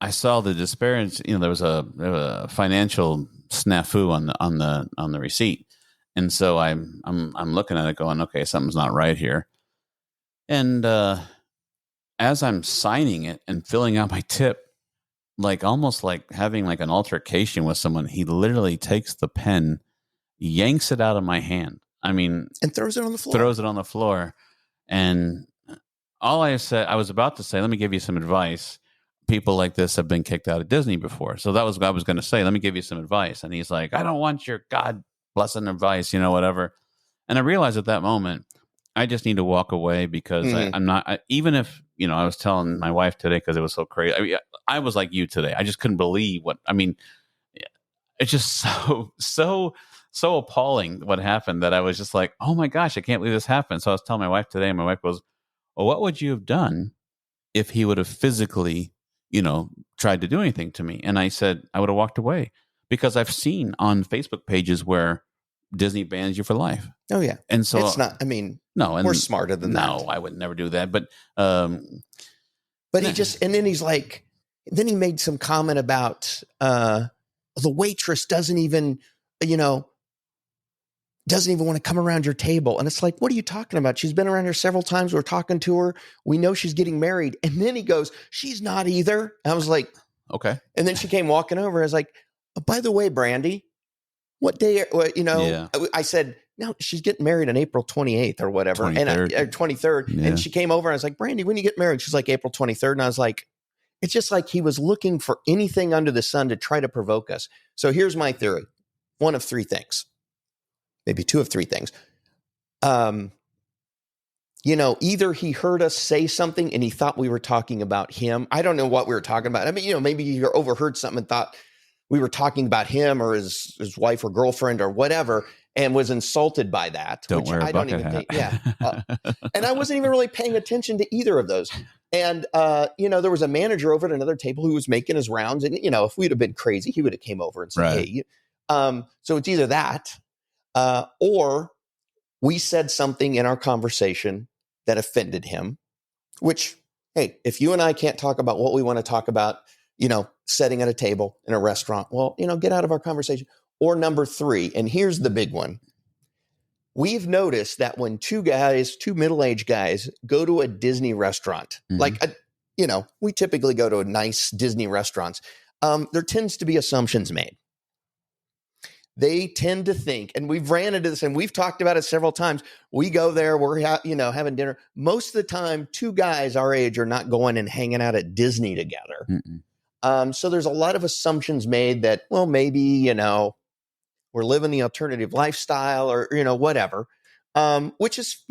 [SPEAKER 1] I saw the disparity. There was a financial snafu on the receipt, and so I'm looking at it, going, okay, something's not right here. And as I'm signing it and filling out my tip, like almost like having like an altercation with someone, he literally takes the pen, yanks it out of my hand. I mean,
[SPEAKER 2] and throws it on the floor.
[SPEAKER 1] And all I said, I was about to say, let me give you some advice. People like this have been kicked out of Disney before. So that was what I was going to say. Let me give you some advice. And he's like, I don't want your God blessing advice, whatever. And I realized at that moment, I just need to walk away because I'm not, even if, I was telling my wife today because it was so crazy. I mean, I was like you today. I just couldn't believe it's just so appalling what happened that I was just like, oh my gosh, I can't believe this happened. So I was telling my wife today, and my wife goes, well, what would you have done if he would have physically, tried to do anything to me? And I said, I would have walked away because I've seen on Facebook pages where Disney bans you for life.
[SPEAKER 2] Oh yeah.
[SPEAKER 1] And so
[SPEAKER 2] it's not, I mean,
[SPEAKER 1] no, and
[SPEAKER 2] we're smarter than that.
[SPEAKER 1] No, I would never do that. But
[SPEAKER 2] he just, and then he's like, then he made some comment about, the waitress doesn't even want to come around your table. And it's like, what are you talking about? She's been around here several times. We're talking to her. We know she's getting married. And then he goes, she's not either. And I was like,
[SPEAKER 1] okay.
[SPEAKER 2] And then she came walking over. I was like, oh, by the way, Brandy, what day,
[SPEAKER 1] Yeah.
[SPEAKER 2] I said, no, she's getting married on April 28th or whatever.
[SPEAKER 1] 23rd.
[SPEAKER 2] And 23rd.
[SPEAKER 1] Yeah.
[SPEAKER 2] And she came over and I was like, Brandy, when you get married? She's like, April 23rd. And I was like, it's just like he was looking for anything under the sun to try to provoke us. So here's my theory. One of three things, maybe two of three things. Either he heard us say something and he thought we were talking about him. I don't know what we were talking about. I mean, maybe he overheard something and thought we were talking about him or his wife or girlfriend or whatever, and was insulted by that.
[SPEAKER 1] Don't wear a bucket hat.
[SPEAKER 2] And I wasn't even really paying attention to either of those. And, there was a manager over at another table who was making his rounds. And, if we'd have been crazy, he would have came over and said,
[SPEAKER 1] right.
[SPEAKER 2] Hey, so it's either that, or we said something in our conversation that offended him, which, hey, if you and I can't talk about what we want to talk about, sitting at a table in a restaurant, well, get out of our conversation. Or number three, and here's the big one. We've noticed that when two middle-aged guys go to a Disney restaurant, we typically go to a nice Disney restaurants, there tends to be assumptions made. They tend to think, and we've ran into this and we've talked about it several times. We go there, we're having dinner. Most of the time, two guys our age are not going and hanging out at Disney together. So there's a lot of assumptions made that, well, maybe, we're living the alternative lifestyle or, whatever, which is,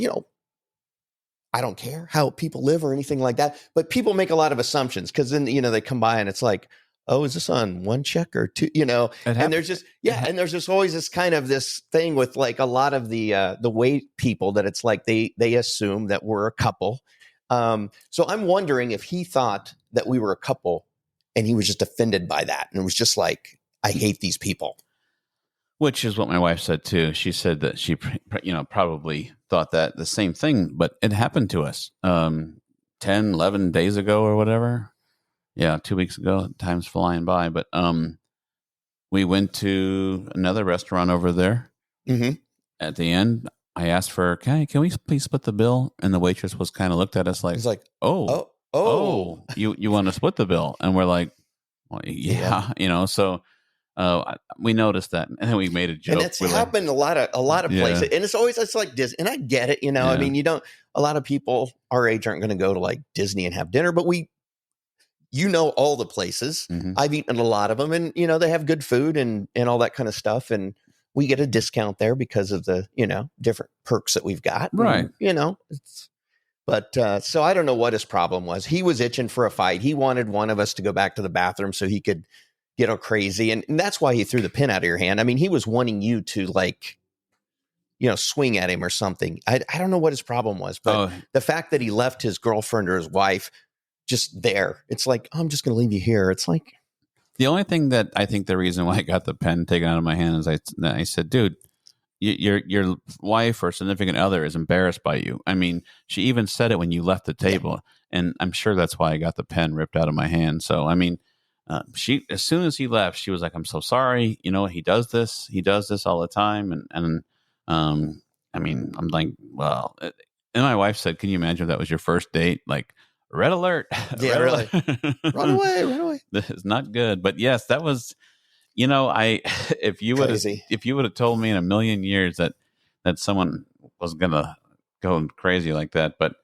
[SPEAKER 2] I don't care how people live or anything like that. But people make a lot of assumptions because then, they come by and it's like, oh, is this on one check or two, and there's just, and there's just always this kind of this thing with like a lot of the wait people that it's like they assume that we're a couple. So I'm wondering if he thought that we were a couple and he was just offended by that. And it was just like, I hate these people.
[SPEAKER 1] Which is what my wife said too. She said that she, probably thought that the same thing, but it happened to us 10, 11 days ago or whatever. Yeah, 2 weeks ago. Time's flying by. But we went to another restaurant over there.
[SPEAKER 2] Mm-hmm.
[SPEAKER 1] At the end, I asked for, can we please split the bill? And the waitress was kind of looked at us like,
[SPEAKER 2] he's like,
[SPEAKER 1] oh, you want to split the bill? And we're like, well, yeah. So we noticed that, and then we made a joke.
[SPEAKER 2] And that's happened a lot of places, and it's like Disney. And I get it, I mean, a lot of people our age aren't going to go to like Disney and have dinner, but all the places.
[SPEAKER 1] Mm-hmm.
[SPEAKER 2] I've eaten a lot of them, and they have good food and all that kind of stuff, and we get a discount there because of the different perks that we've got,
[SPEAKER 1] right?
[SPEAKER 2] And, but so I don't know what his problem was. He was itching for a fight. He wanted one of us to go back to the bathroom so he could get all crazy. And that's why he threw the pen out of your hand. I mean, he was wanting you to like, swing at him or something. I don't know what his problem was, but the fact that he left his girlfriend or his wife just there, it's like, I'm just going to leave you here. It's like,
[SPEAKER 1] the only thing that I think the reason why I got the pen taken out of my hand is I said, dude, your wife or significant other is embarrassed by you. I mean, she even said it when you left the table, and I'm sure that's why I got the pen ripped out of my hand. So I mean, she as soon as he left, she was like, "I'm so sorry. You know, he does this all the time." I mean, I'm like, well, and my wife said, "Can you imagine if that was your first date? Like, red alert,
[SPEAKER 2] Yeah,
[SPEAKER 1] red
[SPEAKER 2] really.
[SPEAKER 1] alert.
[SPEAKER 2] Run away.
[SPEAKER 1] This is not good." But yes, that was. If you would have told me in a million years that someone was gonna go crazy like that, but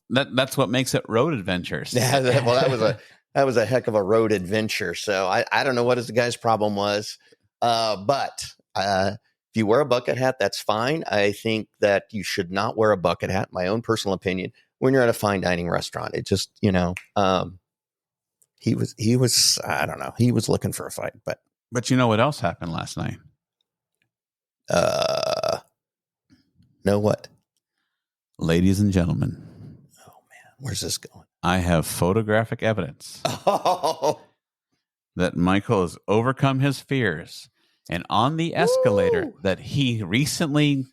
[SPEAKER 1] that's what makes it road adventures.
[SPEAKER 2] Yeah, that was a heck of a road adventure. So I don't know what the guy's problem was, but if you wear a bucket hat, that's fine. I think that you should not wear a bucket hat. My own personal opinion. When you're at a fine dining restaurant, it just he was I don't know. He was looking for a fight,
[SPEAKER 1] But you know what else happened last night?
[SPEAKER 2] know what?
[SPEAKER 1] Ladies and gentlemen.
[SPEAKER 2] Oh man, where's this going?
[SPEAKER 1] I have photographic evidence that Michael has overcome his fears, and on the escalator that he recently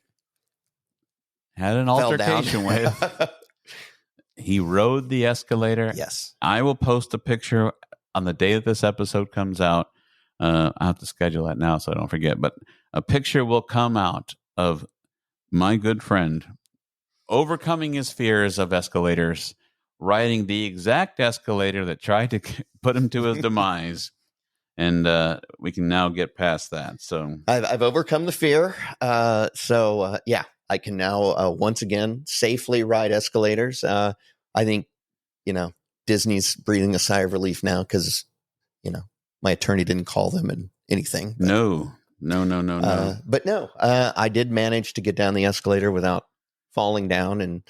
[SPEAKER 1] had an altercation with. He rode the escalator.
[SPEAKER 2] Yes.
[SPEAKER 1] I will post a picture on the day that this episode comes out. I have to schedule that now so I don't forget. But a picture will come out of my good friend overcoming his fears of escalators, riding the exact escalator that tried to put him to his demise. And we can now get past that. So
[SPEAKER 2] I've overcome the fear. Yeah, I can now once again safely ride escalators. I think, Disney's breathing a sigh of relief now because, my attorney didn't call them and anything. But,
[SPEAKER 1] No.
[SPEAKER 2] But no, I did manage to get down the escalator without falling down and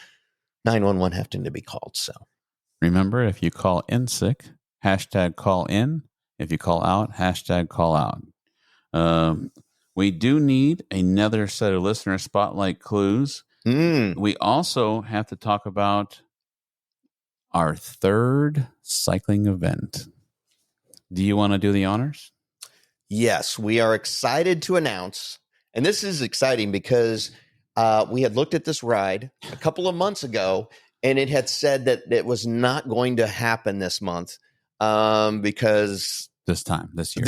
[SPEAKER 2] 911 having to be called. So
[SPEAKER 1] remember, if you call in sick, #call in. If you call out, #call out. We do need another set of listener spotlight clues. We also have to talk about our third cycling event. Do you want to do the honors?
[SPEAKER 2] Yes, we are excited to announce, and this is exciting because we had looked at this ride a couple of months ago, and it had said that it was not going to happen this month because
[SPEAKER 1] this year,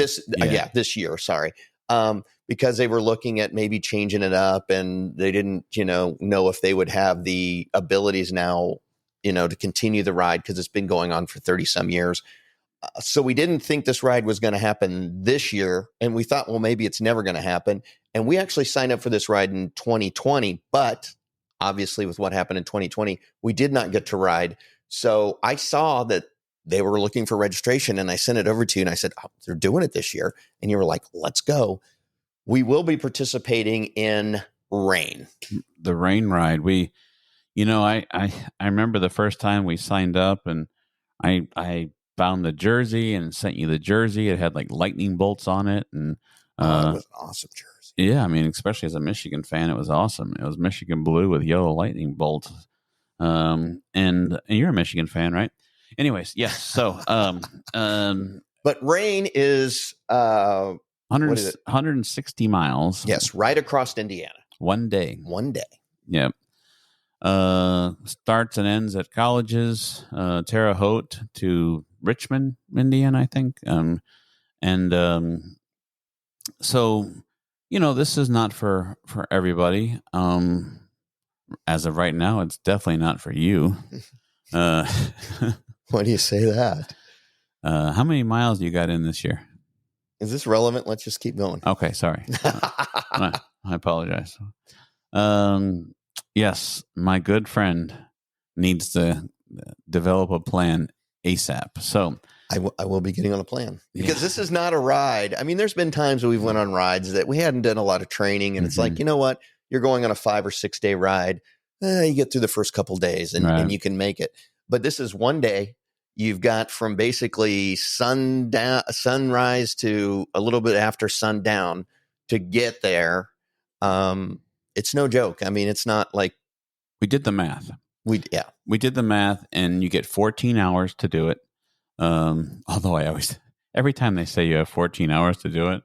[SPEAKER 2] this year. Sorry, because they were looking at maybe changing it up, and they didn't, know if they would have the abilities now, to continue the ride because it's been going on for 30 some years. So we didn't think this ride was going to happen this year. And we thought, well, maybe it's never going to happen. And we actually signed up for this ride in 2020. But obviously with what happened in 2020, we did not get to ride. So I saw that they were looking for registration and I sent it over to you and I said, oh, they're doing it this year. And you were like, let's go. We will be participating in Rain.
[SPEAKER 1] The Rain ride. I remember the first time we signed up and I found the jersey and sent you the jersey. It had like lightning bolts on it. And
[SPEAKER 2] it was an awesome jersey.
[SPEAKER 1] Yeah. I mean, especially as a Michigan fan, it was awesome. It was Michigan blue with yellow lightning bolts. And you're a Michigan fan, right? Anyways. Yes. So,
[SPEAKER 2] but Rain is,
[SPEAKER 1] 160 miles.
[SPEAKER 2] Yes. Right across Indiana.
[SPEAKER 1] One day. Yep. Starts and ends at colleges, Terre Haute to Richmond, Indiana, I think. So, this is not for everybody. As of right now, it's definitely not for you.
[SPEAKER 2] Why do you say that?
[SPEAKER 1] How many miles do you got in this year?
[SPEAKER 2] Is this relevant? Let's just keep going.
[SPEAKER 1] Okay. Sorry. I apologize. Yes, my good friend needs to develop a plan ASAP. So
[SPEAKER 2] I will be getting on a plan because this is not a ride. I mean, there's been times when we've went on rides that we hadn't done a lot of training and it's like, you know what? You're going on a 5 or 6 day ride. You get through the first couple days and you can make it. But this is one day. You've got from basically sunrise to a little bit after sundown to get there. It's no joke. I mean, it's not like
[SPEAKER 1] we did the math. We did the math, and you get 14 hours to do it. Although every time they say you have 14 hours to do it,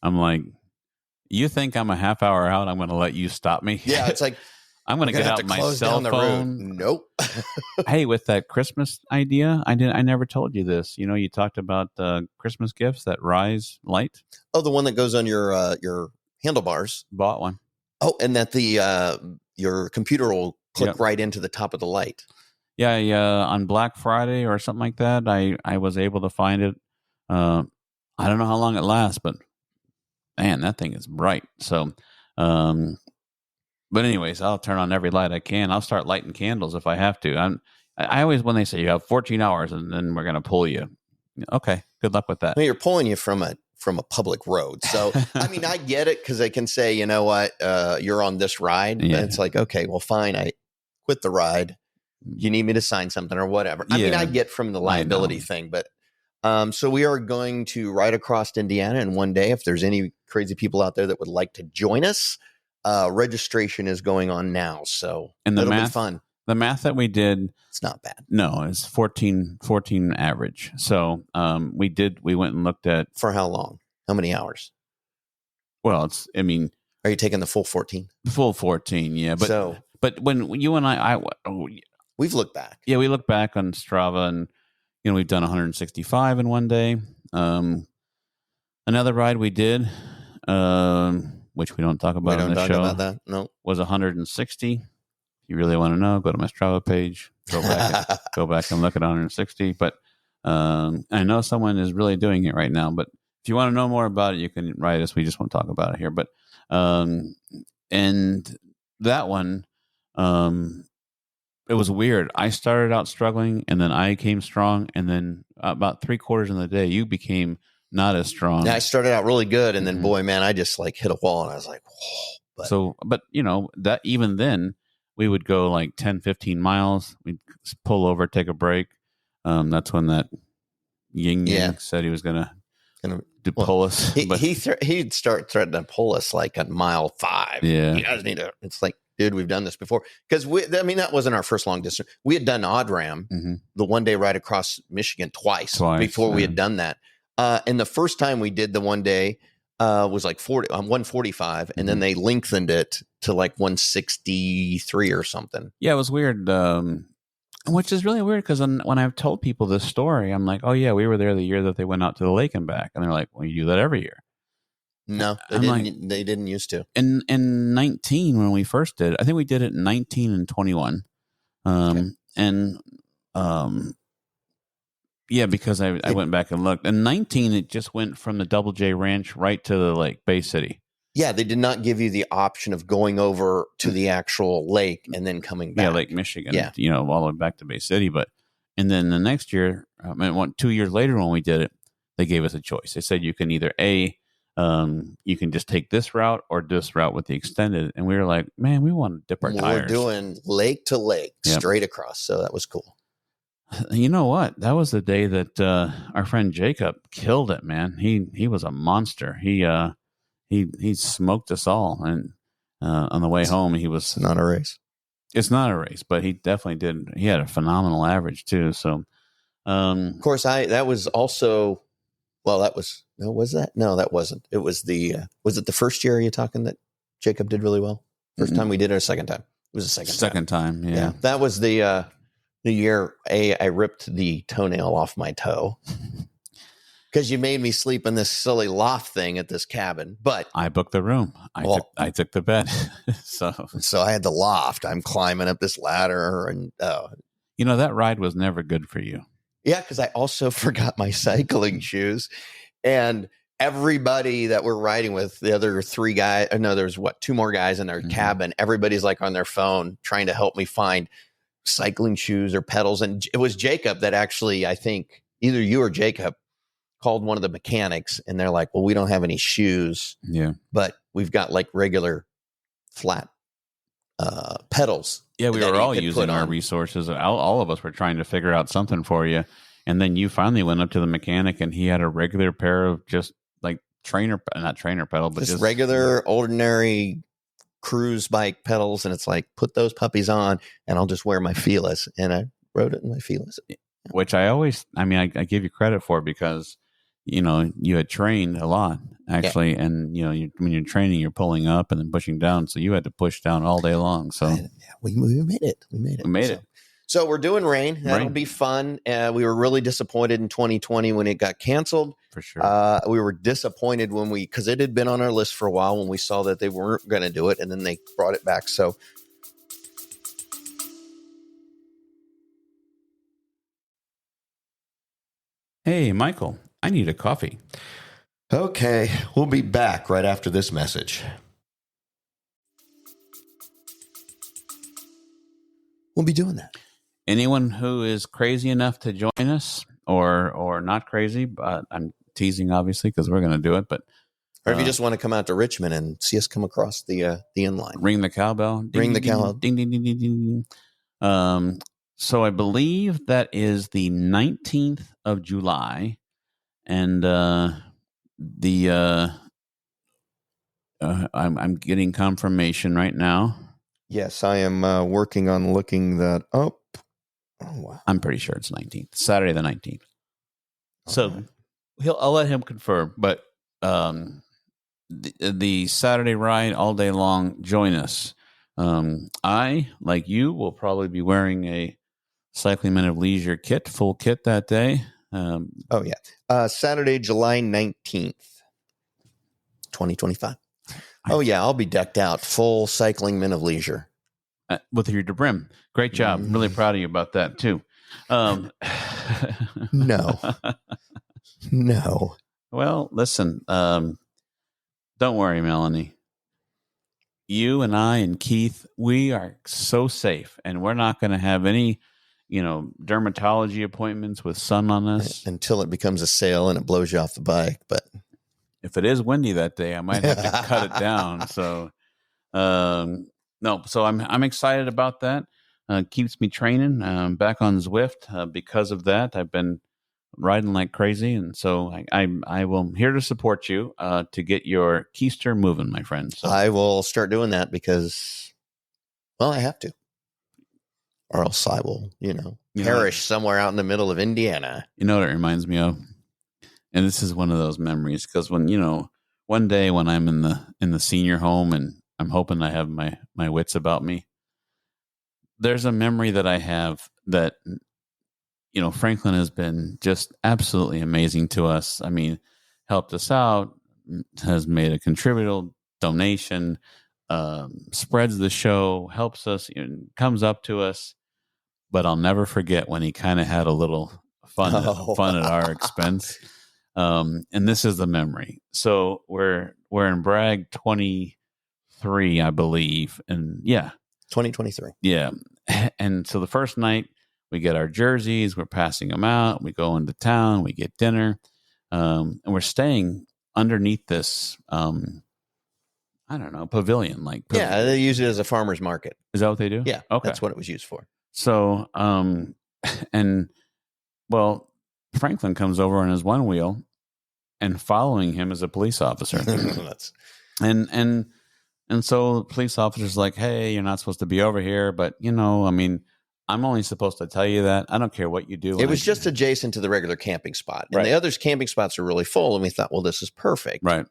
[SPEAKER 1] I'm like, You think I'm a half hour out? I'm going to let you stop me?
[SPEAKER 2] Yeah, it's like
[SPEAKER 1] I'm going to get out my cell phone.
[SPEAKER 2] Nope.
[SPEAKER 1] Hey, with that Christmas idea, I never told you this. You know, you talked about Christmas gifts, that Rise light.
[SPEAKER 2] Oh, the one that goes on your handlebars.
[SPEAKER 1] Bought one.
[SPEAKER 2] Oh, and that your computer will click right into the top of the light.
[SPEAKER 1] Yeah, on Black Friday or something like that, I was able to find it. I don't know how long it lasts, but man, that thing is bright. So, but anyways, I'll turn on every light I can. I'll start lighting candles if I have to. I always, when they say you have 14 hours and then we're going to pull you. Okay, good luck with that.
[SPEAKER 2] Well, you're pulling you from a public road. So, I mean, I get it because they can say, you know what, you're on this ride. Yeah. And it's like, okay, well, fine. I quit the ride. You need me to sign something or whatever. I mean, I get from the liability thing, but so we are going to ride across Indiana. And one day, if there's any crazy people out there that would like to join us, registration is going on now. So it'll be fun.
[SPEAKER 1] The math that we did,
[SPEAKER 2] it's not bad.
[SPEAKER 1] No, it's 14 average. So we went and looked at.
[SPEAKER 2] For how long? How many hours?
[SPEAKER 1] Well,
[SPEAKER 2] are you taking the full 14?
[SPEAKER 1] Full 14, yeah. But when you and
[SPEAKER 2] we've looked back.
[SPEAKER 1] Yeah, we look back on Strava, and we've done 165 in one day. Another ride we did, which we don't talk about on the show. We don't talk about that. No, was 160. If you really want to know, go to my Strava page. Go back and look at 160. But I know someone is really doing it right now. But if you want to know more about it, you can write us. We just won't talk about it here. But and that one. It was weird. I started out struggling, and then I came strong, and then about 3/4 of the day, you became not as strong.
[SPEAKER 2] Yeah, I started out really good, and then boy, man, I just like hit a wall, and I was like, whoa.
[SPEAKER 1] But that even then, we would go like 10, 15 miles. We'd pull over, take a break. That's when that Ying said he was gonna pull us.
[SPEAKER 2] He'd start threatening to pull us like at mile 5.
[SPEAKER 1] Yeah,
[SPEAKER 2] you guys need to. It's like, dude, we've done this before. Because that wasn't our first long distance. We had done Odd Ram, the one day ride across Michigan twice before we had done that. And the first time we did the one day was like 145, and then they lengthened it to like 163 or something.
[SPEAKER 1] Yeah, it was weird. Which is really weird because when I've told people this story, I'm like, oh yeah, we were there the year that they went out to the lake and back, and they're like, well, you do that every year.
[SPEAKER 2] No, they didn't used to.
[SPEAKER 1] In 19, when we first did it, I think we did it in 19 and 21. Yeah, because I went back and looked. In 19, it just went from the Double J Ranch right to the lake, Bay City.
[SPEAKER 2] Yeah, they did not give you the option of going over to the actual lake and then coming back.
[SPEAKER 1] Yeah, Lake Michigan, all the way back to Bay City. And then the next year, 2 years later when we did it, they gave us a choice. They said you can either you can just take this route or this route with the extended. And we were like, man, we want to dip our tires.
[SPEAKER 2] We're doing lake to lake, straight across. So that was cool.
[SPEAKER 1] You know what? That was the day that our friend Jacob killed it, man. He was a monster. He smoked us all. And on the way home, he was...
[SPEAKER 2] It's not a race.
[SPEAKER 1] It's not a race, but he definitely did. He had a phenomenal average, too. So,
[SPEAKER 2] of course, that was also... Well, that was... No, was that? No, that wasn't. It was was it the first year you're talking that Jacob did really well? First time we did it or second time? It was the second time.
[SPEAKER 1] Yeah.
[SPEAKER 2] That was the year I ripped the toenail off my toe because you made me sleep in this silly loft thing at this cabin. But
[SPEAKER 1] I booked the room. I took the bed. So
[SPEAKER 2] I had the loft. I'm climbing up this ladder and
[SPEAKER 1] that ride was never good for you.
[SPEAKER 2] Yeah, because I also forgot my cycling shoes. And everybody that we're riding with, the other 3 guys, there's 2 more guys in their cabin. Everybody's like on their phone trying to help me find cycling shoes or pedals. And it was Jacob that actually, I think either you or Jacob called one of the mechanics, and they're like, well, we don't have any shoes.
[SPEAKER 1] Yeah.
[SPEAKER 2] But we've got like regular flat pedals.
[SPEAKER 1] Yeah, we were all using our resources. All of us were trying to figure out something for you. And then you finally went up to the mechanic, and he had a regular pair of just like not trainer pedal, but just
[SPEAKER 2] regular, ordinary cruise bike pedals. And it's like, put those puppies on, and I'll just wear my Feeless. And I rode it in my Feeless.
[SPEAKER 1] Which I give you credit for, because you had trained a lot actually, and when you're training, you're pulling up and then pushing down, so you had to push down all day long. So
[SPEAKER 2] we made it. We made it. So we're doing rain. That'll be fun. We were really disappointed in 2020 when it got canceled.
[SPEAKER 1] For sure.
[SPEAKER 2] We were disappointed because it had been on our list for a while when we saw that they weren't going to do it, and then they brought it back. So
[SPEAKER 1] hey, Michael, I need a coffee.
[SPEAKER 2] okay, we'll be back right after this message. We'll be doing that.
[SPEAKER 1] Anyone who is crazy enough to join us or not crazy, but I'm teasing obviously because we're going to do it, but
[SPEAKER 2] or if you just want to come out to Richmond and see us come across the inline.
[SPEAKER 1] Ring the cowbell.
[SPEAKER 2] Ring the cowbell.
[SPEAKER 1] Ding, ding, ding, ding, ding. So I believe that is the 19th of July, and I'm getting confirmation right now.
[SPEAKER 2] Yes, I am working on looking that up. Oh, wow.
[SPEAKER 1] I'm pretty sure it's 19th, Saturday the 19th. So I'll let him confirm, but the Saturday ride all day long, join us. I, like you, will probably be wearing a Cycling Men of Leisure full kit that day.
[SPEAKER 2] Saturday, July 19th, 2025. I'll be decked out, full Cycling Men of Leisure.
[SPEAKER 1] With your brim. Great job. Really proud of you about that, too.
[SPEAKER 2] No.
[SPEAKER 1] Well, listen, don't worry, Melanie. You and I and Keith, we are so safe, and we're not going to have any, dermatology appointments with sun on us.
[SPEAKER 2] Until it becomes a sale and it blows you off the bike. But
[SPEAKER 1] if it is windy that day, I might have to cut it down. So, no, so I'm excited about that. Keeps me training. Back on Zwift because of that. I've been riding like crazy, and so I will here to support you to get your keister moving, my friend. So
[SPEAKER 2] I will start doing that because, I have to, or else I will, perish somewhere out in the middle of Indiana.
[SPEAKER 1] You know what it reminds me of, and this is one of those memories because when one day when I'm in the senior home and I'm hoping I have my wits about me. There's a memory that I have that, Franklin has been just absolutely amazing to us. I mean, helped us out, has made a contributor donation, spreads the show, helps us, comes up to us. But I'll never forget when he kind of had a little fun at our expense. And this is the memory. So we're in Bragg 23, I believe. And
[SPEAKER 2] 2023.
[SPEAKER 1] Yeah. And so the first night we get our jerseys, we're passing them out. We go into town, we get dinner. And we're staying underneath this, pavilion.
[SPEAKER 2] They use it as a farmer's market.
[SPEAKER 1] Is that what they do?
[SPEAKER 2] Yeah.
[SPEAKER 1] Okay.
[SPEAKER 2] That's what it was used for.
[SPEAKER 1] So, Franklin comes over on his one wheel, and following him is a police officer. And so the police officer's like, hey, you're not supposed to be over here. But, I'm only supposed to tell you that. I don't care what you do.
[SPEAKER 2] It was just adjacent to the regular camping spot. And the others' camping spots are really full. And we thought, well, this is perfect.
[SPEAKER 1] Right.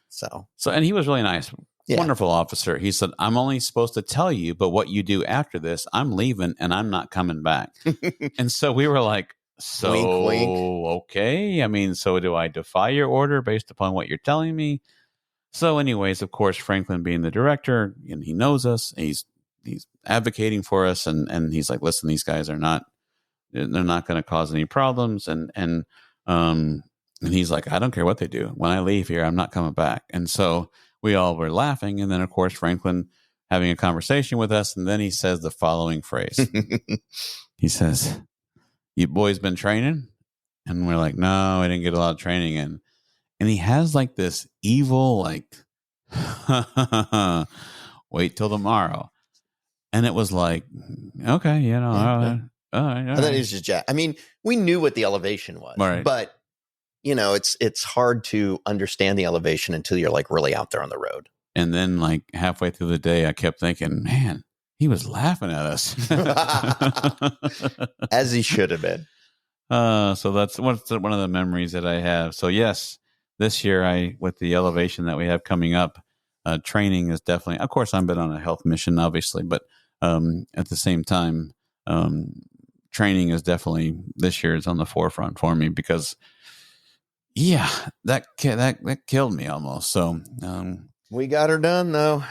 [SPEAKER 2] So,
[SPEAKER 1] and he was really nice. Yeah. Wonderful officer. He said, I'm only supposed to tell you, but what you do after this, I'm leaving and I'm not coming back. And so we were like,
[SPEAKER 2] wink, wink.
[SPEAKER 1] Okay. So do I defy your order based upon what you're telling me? So anyways, of course, Franklin being the director, and he knows us, he's advocating for us. And he's like, listen, these guys they're not going to cause any problems. And he's like, I don't care what they do. When I leave here, I'm not coming back. And so we all were laughing. And then, of course, Franklin having a conversation with us. And then he says the following phrase. He says, you boys been training? And we're like, no, I didn't get a lot of training in. And he has like this evil, wait till tomorrow. And it was like, okay, all right.
[SPEAKER 2] And then he's just, we knew what the elevation was,
[SPEAKER 1] right.
[SPEAKER 2] But it's hard to understand the elevation until you're like really out there on the road.
[SPEAKER 1] And then like halfway through the day, I kept thinking, man, he was laughing at us.
[SPEAKER 2] As he should have been.
[SPEAKER 1] So that's one of the memories that I have. So yes, this year with the elevation that we have coming up, training is definitely, of course, I've been on a health mission, obviously, but at the same time, training is definitely this year is on the forefront for me because, yeah, that killed me almost. So
[SPEAKER 2] we got her done though.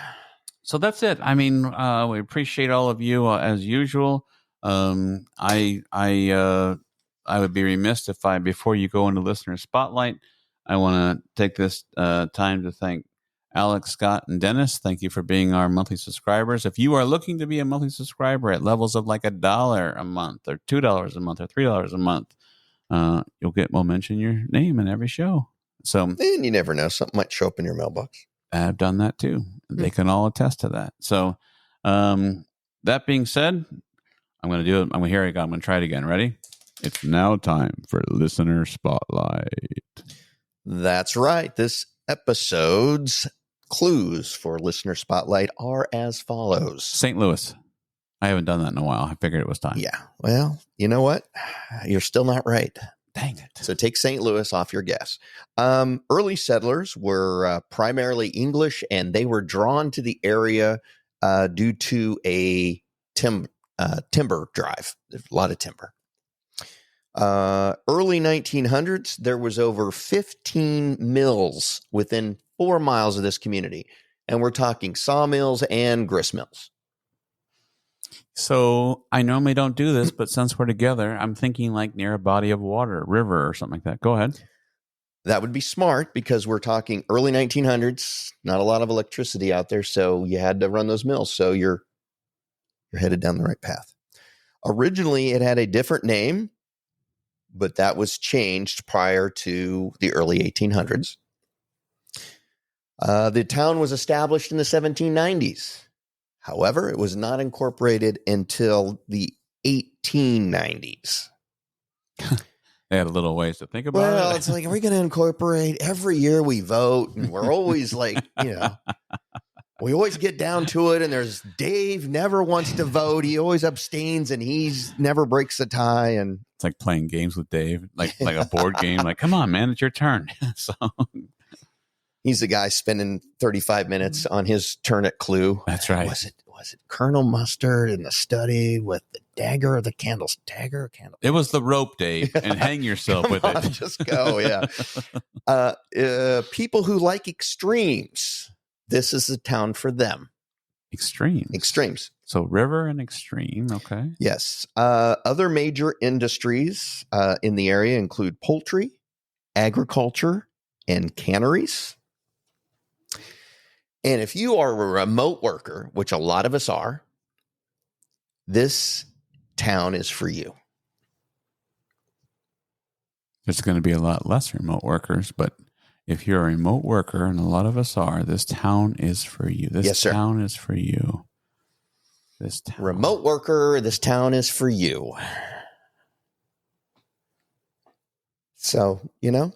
[SPEAKER 1] So that's it. I mean, we appreciate all of you as usual. I would be remiss if before you go into listener spotlight, I want to take this time to thank Alex, Scott, and Dennis. Thank you for being our monthly subscribers. If you are looking to be a monthly subscriber at levels of like $1 a month or $2 a month or $3 a month, we'll mention your name in every show. So,
[SPEAKER 2] and you never know, something might show up in your mailbox.
[SPEAKER 1] I've done that too. They can all attest to that. So, that being said, I'm going to do it. I'm going to try it again. Ready? It's now time for listener spotlight.
[SPEAKER 2] That's right. This episode's clues for listener spotlight are as follows.
[SPEAKER 1] St. Louis. I haven't done that in a while. I figured it was time.
[SPEAKER 2] Yeah. Well, you know what? You're still not right.
[SPEAKER 1] Dang it.
[SPEAKER 2] So take St. Louis off your guess. Early settlers were primarily English, and they were drawn to the area due to a timber drive. There's a lot of timber. Early 1900s, there was over 15 mills within 4 miles of this community. And we're talking sawmills and grist mills.
[SPEAKER 1] So I normally don't do this, but since we're together, I'm thinking like near a body of water, river or something like that. Go ahead.
[SPEAKER 2] That would be smart because we're talking early 1900s, not a lot of electricity out there. So you had to run those mills. So you're headed down the right path. Originally, it had a different name, but that was changed prior to the early 1800s. The town was established in the 1790s. However, it was not incorporated until the 1890s.
[SPEAKER 1] They had a little ways to think about it.
[SPEAKER 2] Well, it's like, are we going to incorporate? Every year we vote, and we're always like, we always get down to it, and there's Dave never wants to vote. He always abstains, and he's never breaks the tie. And
[SPEAKER 1] it's like playing games with Dave, like a board game. Like, come on, man, it's your turn. So
[SPEAKER 2] he's the guy spending 35 minutes on his turn at Clue.
[SPEAKER 1] That's right.
[SPEAKER 2] Was it Colonel Mustard in the study with the dagger or the candles? Dagger or candle?
[SPEAKER 1] It was the rope, Dave, and hang yourself with it.
[SPEAKER 2] Just go, yeah. People who like extremes. This is a town for them. Extremes.
[SPEAKER 1] So river and extreme. Okay.
[SPEAKER 2] Yes. Other major industries in the area include poultry, agriculture, and canneries. And if you are a remote worker, which a lot of us are, this town is for you.
[SPEAKER 1] There's going to be a lot less remote workers, but if you're a remote worker, and a lot of us are, this town is for you. This town is for you. This town.
[SPEAKER 2] Remote worker, this town is for you. So, there's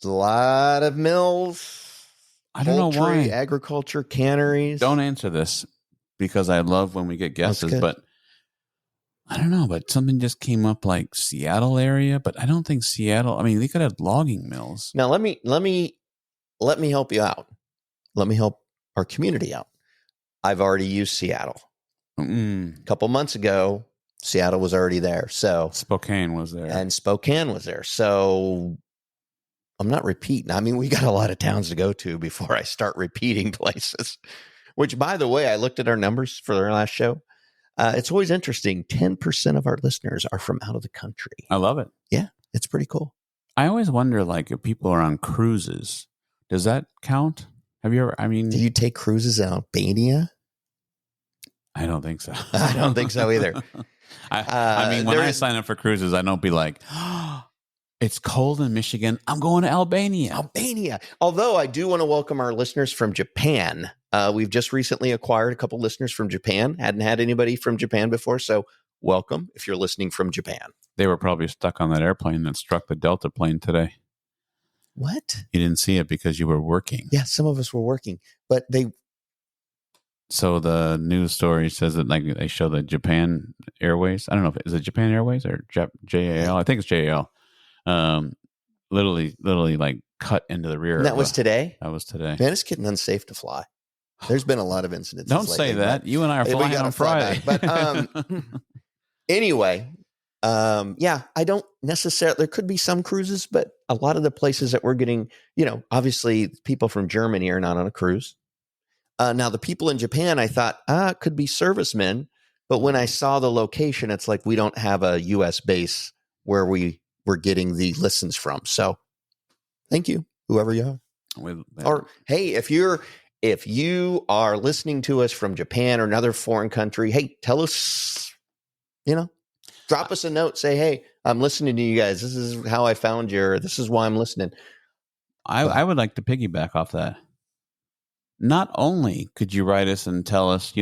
[SPEAKER 2] a lot of mills.
[SPEAKER 1] I don't know why.
[SPEAKER 2] Agriculture, canneries.
[SPEAKER 1] Don't answer this because I love when we get guesses, but I don't know. But something just came up like Seattle area, but I don't think Seattle. I mean, they could have logging mills.
[SPEAKER 2] Now let me help you out. Let me help our community out. I've already used Seattle. A couple months ago, Seattle was already there. So
[SPEAKER 1] Spokane was there.
[SPEAKER 2] So I'm not repeating. I mean, we got a lot of towns to go to before I start repeating places, which, by the way, I looked at our numbers for our last show. It's always interesting. 10% of our listeners are from out of the country.
[SPEAKER 1] I love it.
[SPEAKER 2] Yeah, it's pretty cool.
[SPEAKER 1] I always wonder, like, if people are on cruises, does that count? Have you ever,
[SPEAKER 2] do you take cruises in Albania?
[SPEAKER 1] I don't think so.
[SPEAKER 2] I don't think so either.
[SPEAKER 1] I mean, when I sign up for cruises, I don't be like, it's cold in Michigan, I'm going to Albania.
[SPEAKER 2] Although I do want to welcome our listeners from Japan. We've just recently acquired a couple listeners from Japan. Hadn't had anybody from Japan before, so welcome if you're listening from Japan.
[SPEAKER 1] They were probably stuck on that airplane that struck the Delta plane today.
[SPEAKER 2] What?
[SPEAKER 1] You didn't see it because you were working.
[SPEAKER 2] Yeah, some of us were working, but
[SPEAKER 1] So the news story says that like they show the Japan Airways. I don't know if is it Japan Airways or JAL. I think it's JAL. Literally like cut into the rear.
[SPEAKER 2] And that was today?
[SPEAKER 1] That was today.
[SPEAKER 2] Man, it's getting unsafe to fly. There's been a lot of incidents.
[SPEAKER 1] Don't say that. You and I are flying on Friday.
[SPEAKER 2] But anyway, yeah, I don't necessarily, there could be some cruises, but a lot of the places that we're getting, obviously people from Germany are not on a cruise. Now the people in Japan, I thought, it could be servicemen. But when I saw the location, it's like, we don't have a US base where we're getting the listens from. So thank you, whoever you are. Or, hey, if you are listening to us from Japan or another foreign country, hey, tell us, drop us a note, say, hey, I'm listening to you guys. This is how I found you, or this is why I'm listening.
[SPEAKER 1] I would like to piggyback off that. Not only could you write us and tell us,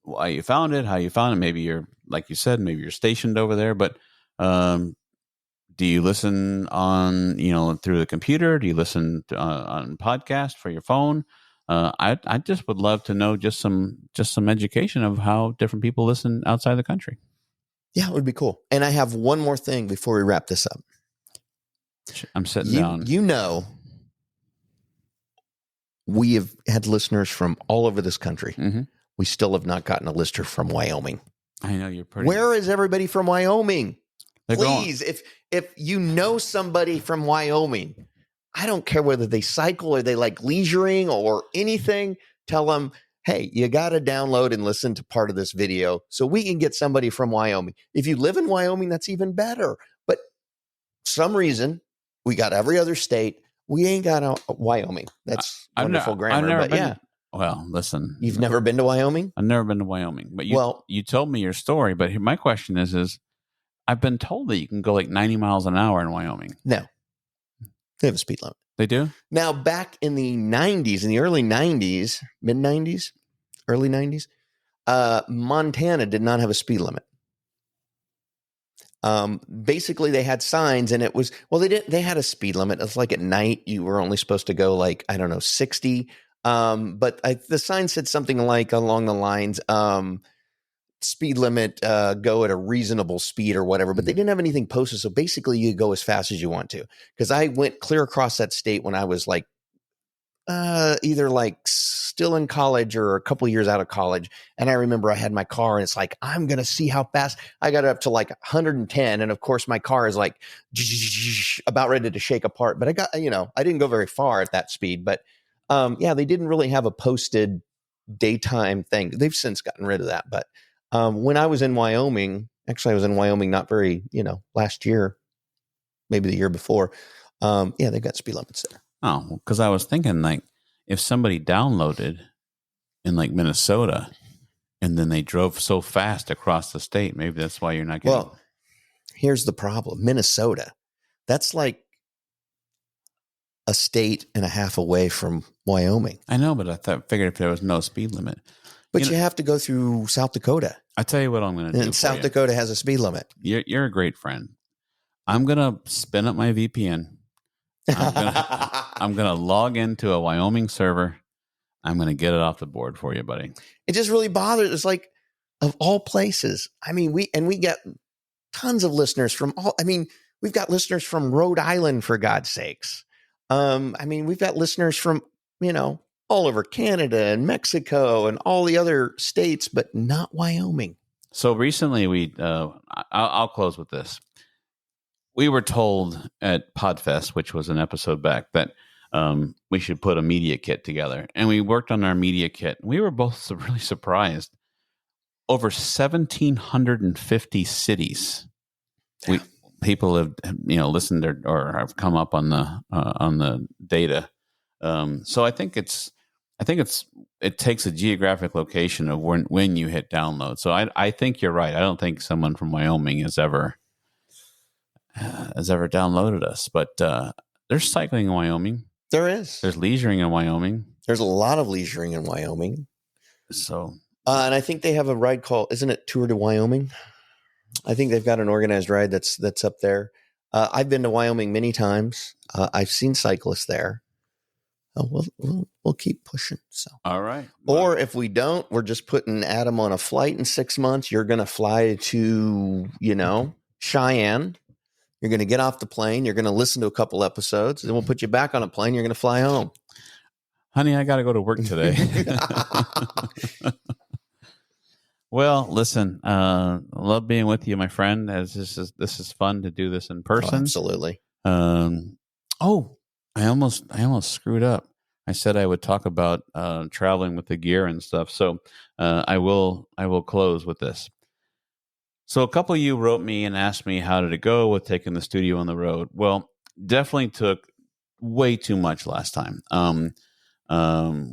[SPEAKER 1] why you found it, how you found it. Maybe you're, like you said, maybe you're stationed over there, but do you listen on, through the computer? Do you listen on podcast for your phone? I just would love to know just some education of how different people listen outside the country.
[SPEAKER 2] Yeah, it would be cool. And I have one more thing before we wrap this up.
[SPEAKER 1] I'm sitting down.
[SPEAKER 2] We have had listeners from all over this country.
[SPEAKER 1] Mm-hmm.
[SPEAKER 2] We still have not gotten a listener from Wyoming.
[SPEAKER 1] I know you're pretty.
[SPEAKER 2] Where is everybody from Wyoming? Please, if you know somebody from Wyoming, I don't care whether they cycle or they like leisuring or anything, tell them, hey, you got to download and listen to part of this video so we can get somebody from Wyoming. If you live in Wyoming, that's even better. But some reason, we got every other state. We ain't got a Wyoming. That's wonderful grammar. Yeah.
[SPEAKER 1] Well, listen.
[SPEAKER 2] You've never been to Wyoming?
[SPEAKER 1] I've never been to Wyoming. But you told me your story. But my question is I've been told that you can go like 90 miles an hour in Wyoming.
[SPEAKER 2] No. They have a speed limit.
[SPEAKER 1] They do?
[SPEAKER 2] Now, back in the 90s, in the early 90s, mid-90s, early 90s, Montana did not have a speed limit. Basically, they had signs, and it was, they had a speed limit. It's like at night, you were only supposed to go 60. But the sign said something like along the lines, speed limit, go at a reasonable speed or whatever, but they didn't have anything posted. So basically you go as fast as you want to. Cause I went clear across that state when I was either still in college or a couple years out of college. And I remember I had my car and it's like, I'm going to see how fast. I got up to 110. And of course my car is about ready to shake apart, but I got, I didn't go very far at that speed, but they didn't really have a posted daytime thing. They've since gotten rid of that. But when I was in Wyoming, actually I was in Wyoming not very, last year, maybe the year before. They've got speed limits there.
[SPEAKER 1] Oh, because I was thinking if somebody downloaded in Minnesota and then they drove so fast across the state, maybe that's why you're not getting.
[SPEAKER 2] Well, here's the problem. Minnesota, that's like a state and a half away from Wyoming.
[SPEAKER 1] I know, but I figured if there was no speed limit.
[SPEAKER 2] But you have to go through South Dakota.
[SPEAKER 1] I tell you what I'm going to do.
[SPEAKER 2] And South Dakota has a speed limit.
[SPEAKER 1] You're a great friend. I'm going to spin up my VPN. I'm going to log into a Wyoming server. I'm going to get it off the board for you, buddy.
[SPEAKER 2] It just really bothers. It's like, of all places. I mean, we get tons of listeners from we've got listeners from Rhode Island, for God's sakes. We've got listeners from, all over Canada and Mexico and all the other states, but not Wyoming.
[SPEAKER 1] So recently I'll close with this. We were told at Podfest, which was an episode back, that we should put a media kit together. And we worked on our media kit. We were both really surprised. Over 1,750 cities. People have listened or have come up on the data. So I think it takes a geographic location of when you hit download. So I think you're right. I don't think someone from Wyoming has ever downloaded us, but there's cycling in Wyoming.
[SPEAKER 2] There is.
[SPEAKER 1] There's leisuring in Wyoming.
[SPEAKER 2] There's a lot of leisuring in Wyoming.
[SPEAKER 1] So,
[SPEAKER 2] and I think they have a ride called, isn't it Tour de Wyoming? I think they've got an organized ride that's up there. I've been to Wyoming many times. I've seen cyclists there. we'll keep pushing. So,
[SPEAKER 1] all right.
[SPEAKER 2] Or if we don't, we're just putting Adam on a flight in 6 months. You're going to fly to, Cheyenne. You're going to get off the plane. You're going to listen to a couple episodes. Then we'll put you back on a plane. You're going to fly home.
[SPEAKER 1] Honey, I got to go to work today. Well, listen, love being with you, my friend. As this is fun to do this in person.
[SPEAKER 2] Oh, absolutely.
[SPEAKER 1] I almost screwed up. I said I would talk about traveling with the gear and stuff. So I will close with this. So a couple of you wrote me and asked me how did it go with taking the studio on the road. Well, definitely took way too much last time.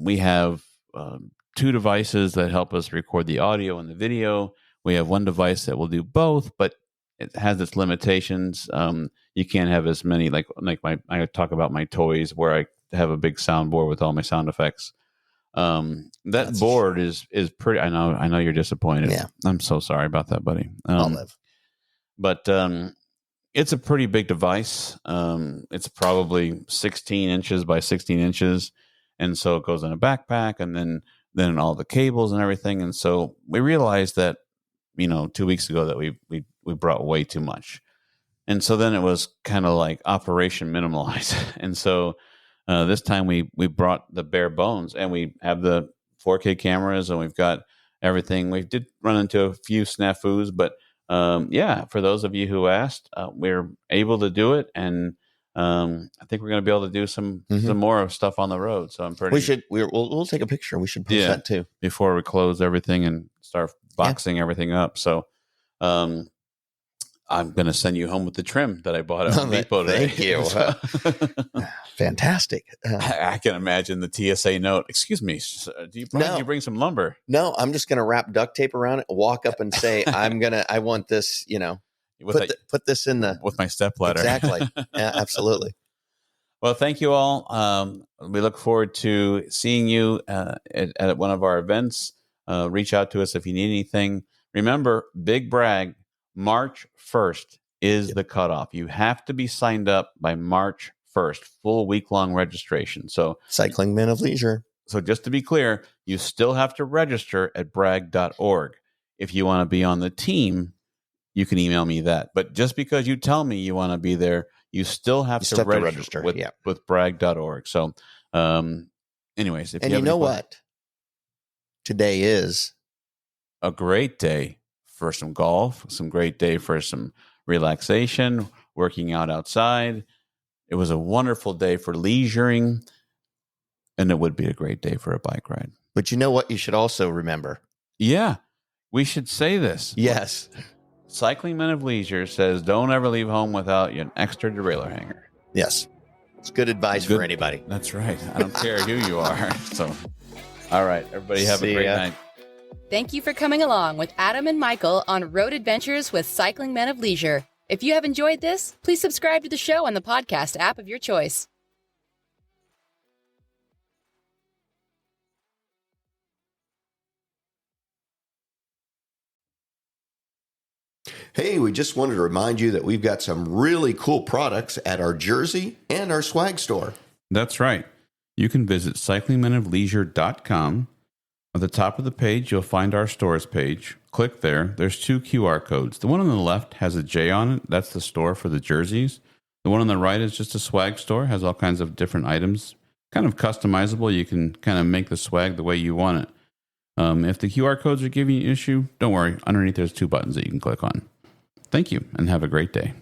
[SPEAKER 1] We have 2 devices that help us record the audio and the video. We have 1 device that will do both, but it has its limitations. You can't have as many I talk about my toys where I have a big soundboard with all my sound effects. That's board is pretty. I know you're disappointed.
[SPEAKER 2] Yeah,
[SPEAKER 1] I'm so sorry about that, buddy.
[SPEAKER 2] I'll live.
[SPEAKER 1] But it's a pretty big device. It's probably 16 inches by 16 inches, and so it goes in a backpack, and then all the cables and everything. And so we realized that 2 weeks ago that we brought way too much. And so then it was kind of like Operation Minimalize. And so this time we brought the bare bones, and we have the 4K cameras, and we've got everything. We did run into a few snafus, but for those of you who asked, we're able to do it. And I think we're going to be able to do some more stuff on the road. So I'm pretty.
[SPEAKER 2] We'll take a picture. We should post that too
[SPEAKER 1] before we close everything and start boxing everything up. So, I'm going to send you home with the trim that I bought at Home Depot today.
[SPEAKER 2] Thank you. Fantastic.
[SPEAKER 1] I can imagine the TSA note. Excuse me. Do you bring some lumber?
[SPEAKER 2] No, I'm just going to wrap duct tape around it, walk up and say, I want this, put this in
[SPEAKER 1] with my stepladder.
[SPEAKER 2] Exactly. Yeah, absolutely.
[SPEAKER 1] Well, thank you all. We look forward to seeing you at one of our events. Reach out to us if you need anything. Remember, Big Brag, March 1st is the cutoff. You have to be signed up by March 1st, full week-long registration. So,
[SPEAKER 2] Cycling Men of Leisure.
[SPEAKER 1] So just to be clear, you still have to register at brag.org. If you want to be on the team, you can email me that. But just because you tell me you want to be there, you still have to register with brag.org. So, anyways, if
[SPEAKER 2] you know what? Today is
[SPEAKER 1] a great day for some golf, some great day for some relaxation, working out outside. It was a wonderful day for leisuring, and it would be a great day for a bike ride.
[SPEAKER 2] But you know what you should also remember?
[SPEAKER 1] Yeah, we should say this.
[SPEAKER 2] Yes.
[SPEAKER 1] Cycling Men of Leisure says, don't ever leave home without an extra derailleur hanger.
[SPEAKER 2] Yes. It's good advice for anybody.
[SPEAKER 1] That's right. I don't care who you are. So, all right, everybody have a great night.
[SPEAKER 3] Thank you for coming along with Adam and Michael on Road Adventures with Cycling Men of Leisure. If you have enjoyed this, please subscribe to the show on the podcast app of your choice.
[SPEAKER 2] Hey, we just wanted to remind you that we've got some really cool products at our Jersey and our swag store.
[SPEAKER 1] That's right. You can visit cyclingmenofleisure.com. At the top of the page, you'll find our stores page. Click there. There's 2 QR codes. The one on the left has a J on it. That's the store for the jerseys. The one on the right is just a swag store. Has all kinds of different items. Kind of customizable. You can kind of make the swag the way you want it. If the QR codes are giving you an issue, don't worry. Underneath, there's 2 buttons that you can click on. Thank you, and have a great day.